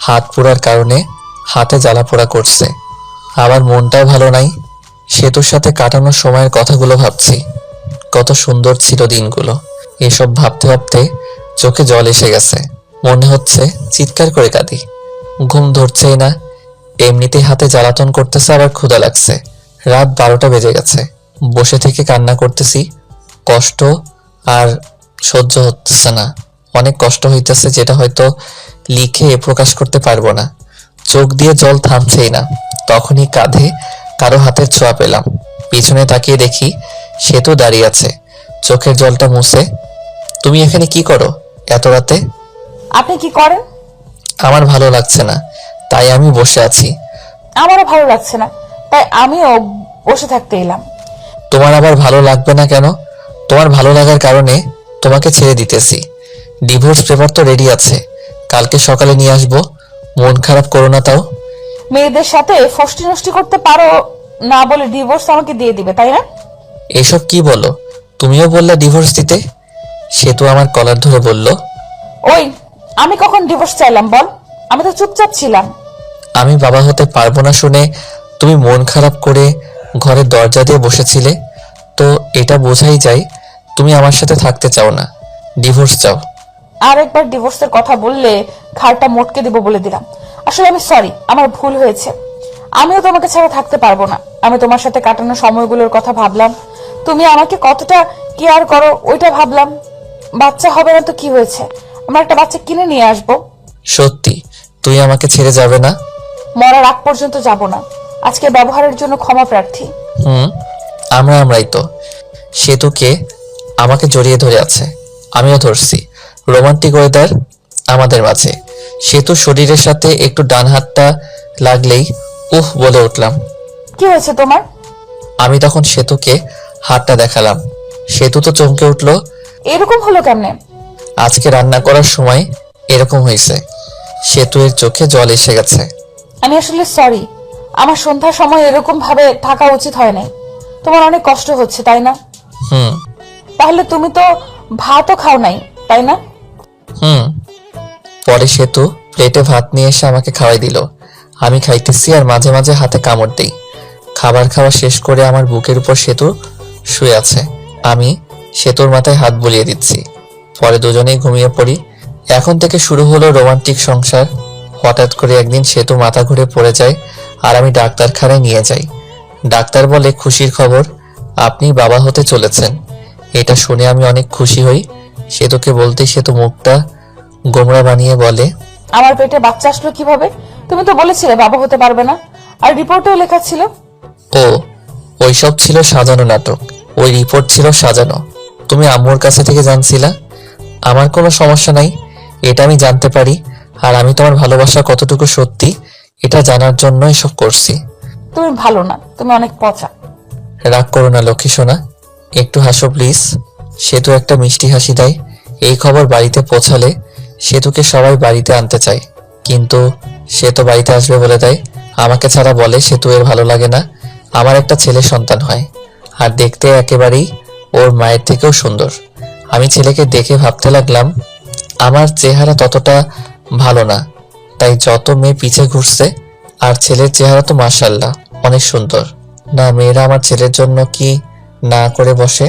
হাত পোড়ার কারণে হাতে জ্বালা পোড়া করছে। আবার মনটাও ভালো নাই। সেতুর সাথে কাটানোর সময়ের কথাগুলো ভাবছি। কত সুন্দর ছিল দিনগুলো। এসব ভাবতে ভাবতে চোখে জল এসে গেছে। মনে হচ্ছে চিৎকার করে কাঁদি। ঘুম ধরছেই না। এমনিতেই হাতে জ্বালাতন করতেছে, আবার ক্ষুধা লাগছে। রাত 12টা বেজে গেছে। বসে থেকে কান্না করতেছি। কষ্ট আর সহ্য হচ্ছে না। অনেক কষ্ট হইতেছে, যেটা হয়তো লিখে প্রকাশ করতে পারবো না। চোখ দিয়ে জল থামছেই না। তখনই কাঁধে কারো হাতের ছোঁয়া পেলাম। পিছনে তাকিয়ে দেখি সেতু দাঁড়িয়ে আছে। চোখের জলটা মুছে তুমি এখানে কি করো এত রাতে? আপনি কি করেন? আমার ভালো লাগছে না, তাই আমি বসে আছি। আমারও ভালো লাগছে না, তাই আমিও বসে থাকতে এলাম। তোমার আবার ভালো লাগবে না কেন? তোমার ভালো লাগার কারণে তোমাকে ছেড়ে দিতেছি। ডিভোর্স পেপার তো রেডি আছে, কালকে সকালে নিয়ে আসবো। মন খারাপ করো না তাও। মেয়েদের সাথে ফষ্টি নষ্টি করতে পারো না বলে ডিভোর্স আমাকে দিয়ে দিবে, তাই না? এসব কি বলো? তুমিও বললে ডিভোর্স দিতে। সে তো আমার কলার ধরে বলল, ওই, আমি কখন ডিভোর্স চাইলাম বল? আমি তো চুপচাপ ছিলাম। আমি বাবা হতে পারবো না শুনে তুমি মন খারাপ করে ঘরের দরজা দিয়ে বসেছিলে, তো এটা বোঝাই যায় তুমি আমার সাথে থাকতে চাও না, ডিভোর্স চাও। আর একবার ডিভোর্সের কথা বললে ঘাড়টা মোটকে দিব বলে দিলাম। আসলে আমি সরি, আমার ভুল হয়েছে। আমিও তোমাকে ছাড়া থাকতে পারবো না। আমি তোমার সাথে কাটানো সময়গুলোর কথা ভাবলাম, তুমি আমাকে কতটা কেয়ার করো ওইটা ভাবলাম। বাচ্চা হবে না তো কি হয়েছে, আমরা একটা বাচ্চা কিনে নিয়ে আসবো। সত্যি তুই আমাকে ছেড়ে যাবে না? মরার আগ পর্যন্ত যাব না। আজকে ব্যবহারের জন্য ক্ষমা প্রার্থী। আমরাই তো। সেতুকে আমাকে জড়িয়ে ধরে আছে, আমিও ধরছি। রোমান্টিক ওয়েদার আমাদের মাঝে। সেতু শরীরের সাথে একটু ডান হাতটা লাগলেই উহ বলে উঠলাম। কি হয়েছে তোমার? আমি তখন সেতুকে হাতটা দেখালাম। সেতু তো চমকে উঠলো। এরকম হলো কেমনে? আজকে রান্না করার সময় এরকম হয়েছে। সেতু এর চোখে জল এসে গেছে। আমি আসলে সরি, আমার সন্ধ্যার সময় এরকম ভাবে থাকা উচিত হয় নাই। তোমার অনেক কষ্ট হচ্ছে তাই না? হুম তাহলে তুমি তো ভাতও খাও নাই তাই না? হুম পরে সেতু প্লেটে ভাত নিয়ে এসে আমাকে খাওয়াই দিল। আমি খাইতেছি আর মাঝে মাঝে হাতে কামড় দেই। খাবার খাওয়া শেষ করে আমার বুকের উপর সেতু শুয়ে আছে, আমি সেতুর মাথায় হাত বুলিয়ে দিচ্ছি। পরে দুজনেই ঘুমিয়ে পড়ি। এখন থেকে শুরু হলো রোমান্টিক সংসার। হঠাৎ করে একদিন সেতু মাথা ঘুরে পড়ে যায় আর আমি ডাক্তারখানায় নিয়ে যাই। ডাক্তার বলে, খুশির খবর, আপনি বাবা হতে চলেছেন। এটা শুনে আমি অনেক খুশি হই। সেতুকে বলতেই সেতু মুখটা গোমড়া বানিয়ে বলে, আমার পেটে বাচ্চা আসলো কিভাবে? তুমি তো বলেছিলে বাবা হতে পারবে না, আর রিপোর্টেও লেখা ছিল। ও, ওইসব ছিল সাজানো নাটক। ওই রিপোর্ট ছিল সাজানো। তুমি আম্মুর কাছে থেকে জানছিলা? আমার কোনো সমস্যা নাই, এটা আমি জানতে পারি। আর আমি তোমার ভালোবাসা কতটুকু সত্যি এটা জানার জন্য এসব করছি। তুমি ভালো না, তুমি অনেক পচা। রাগ করো না লক্ষ্মী সোনা, একটু হাসো প্লিজ। সেতু একটা মিষ্টি হাসি দেয়। এই খবর বাড়িতে পৌঁছালে সেতুকে সবাই বাড়িতে আনতে চায়, কিন্তু সে তো বাড়িতে আসবে বলে দেয়। আমাকে ছাড়া বলে সেতু এর ভালো লাগে না আমার একটা ছেলে সন্তান হয়, আর দেখতে একেবারেই ওর মায়ের থেকেও সুন্দর। আমি ছেলেকে দেখে ভাবতে লাগলাম আমার চেহারা ততটা ভালো না, তাই যত মেয়ে পিছে ঘুরছে। আর ছেলের চেহারা তো মাশাআল্লাহ অনেক সুন্দর। না, মেয়েরা আমার ছেলের জন্য কি না করে বসে।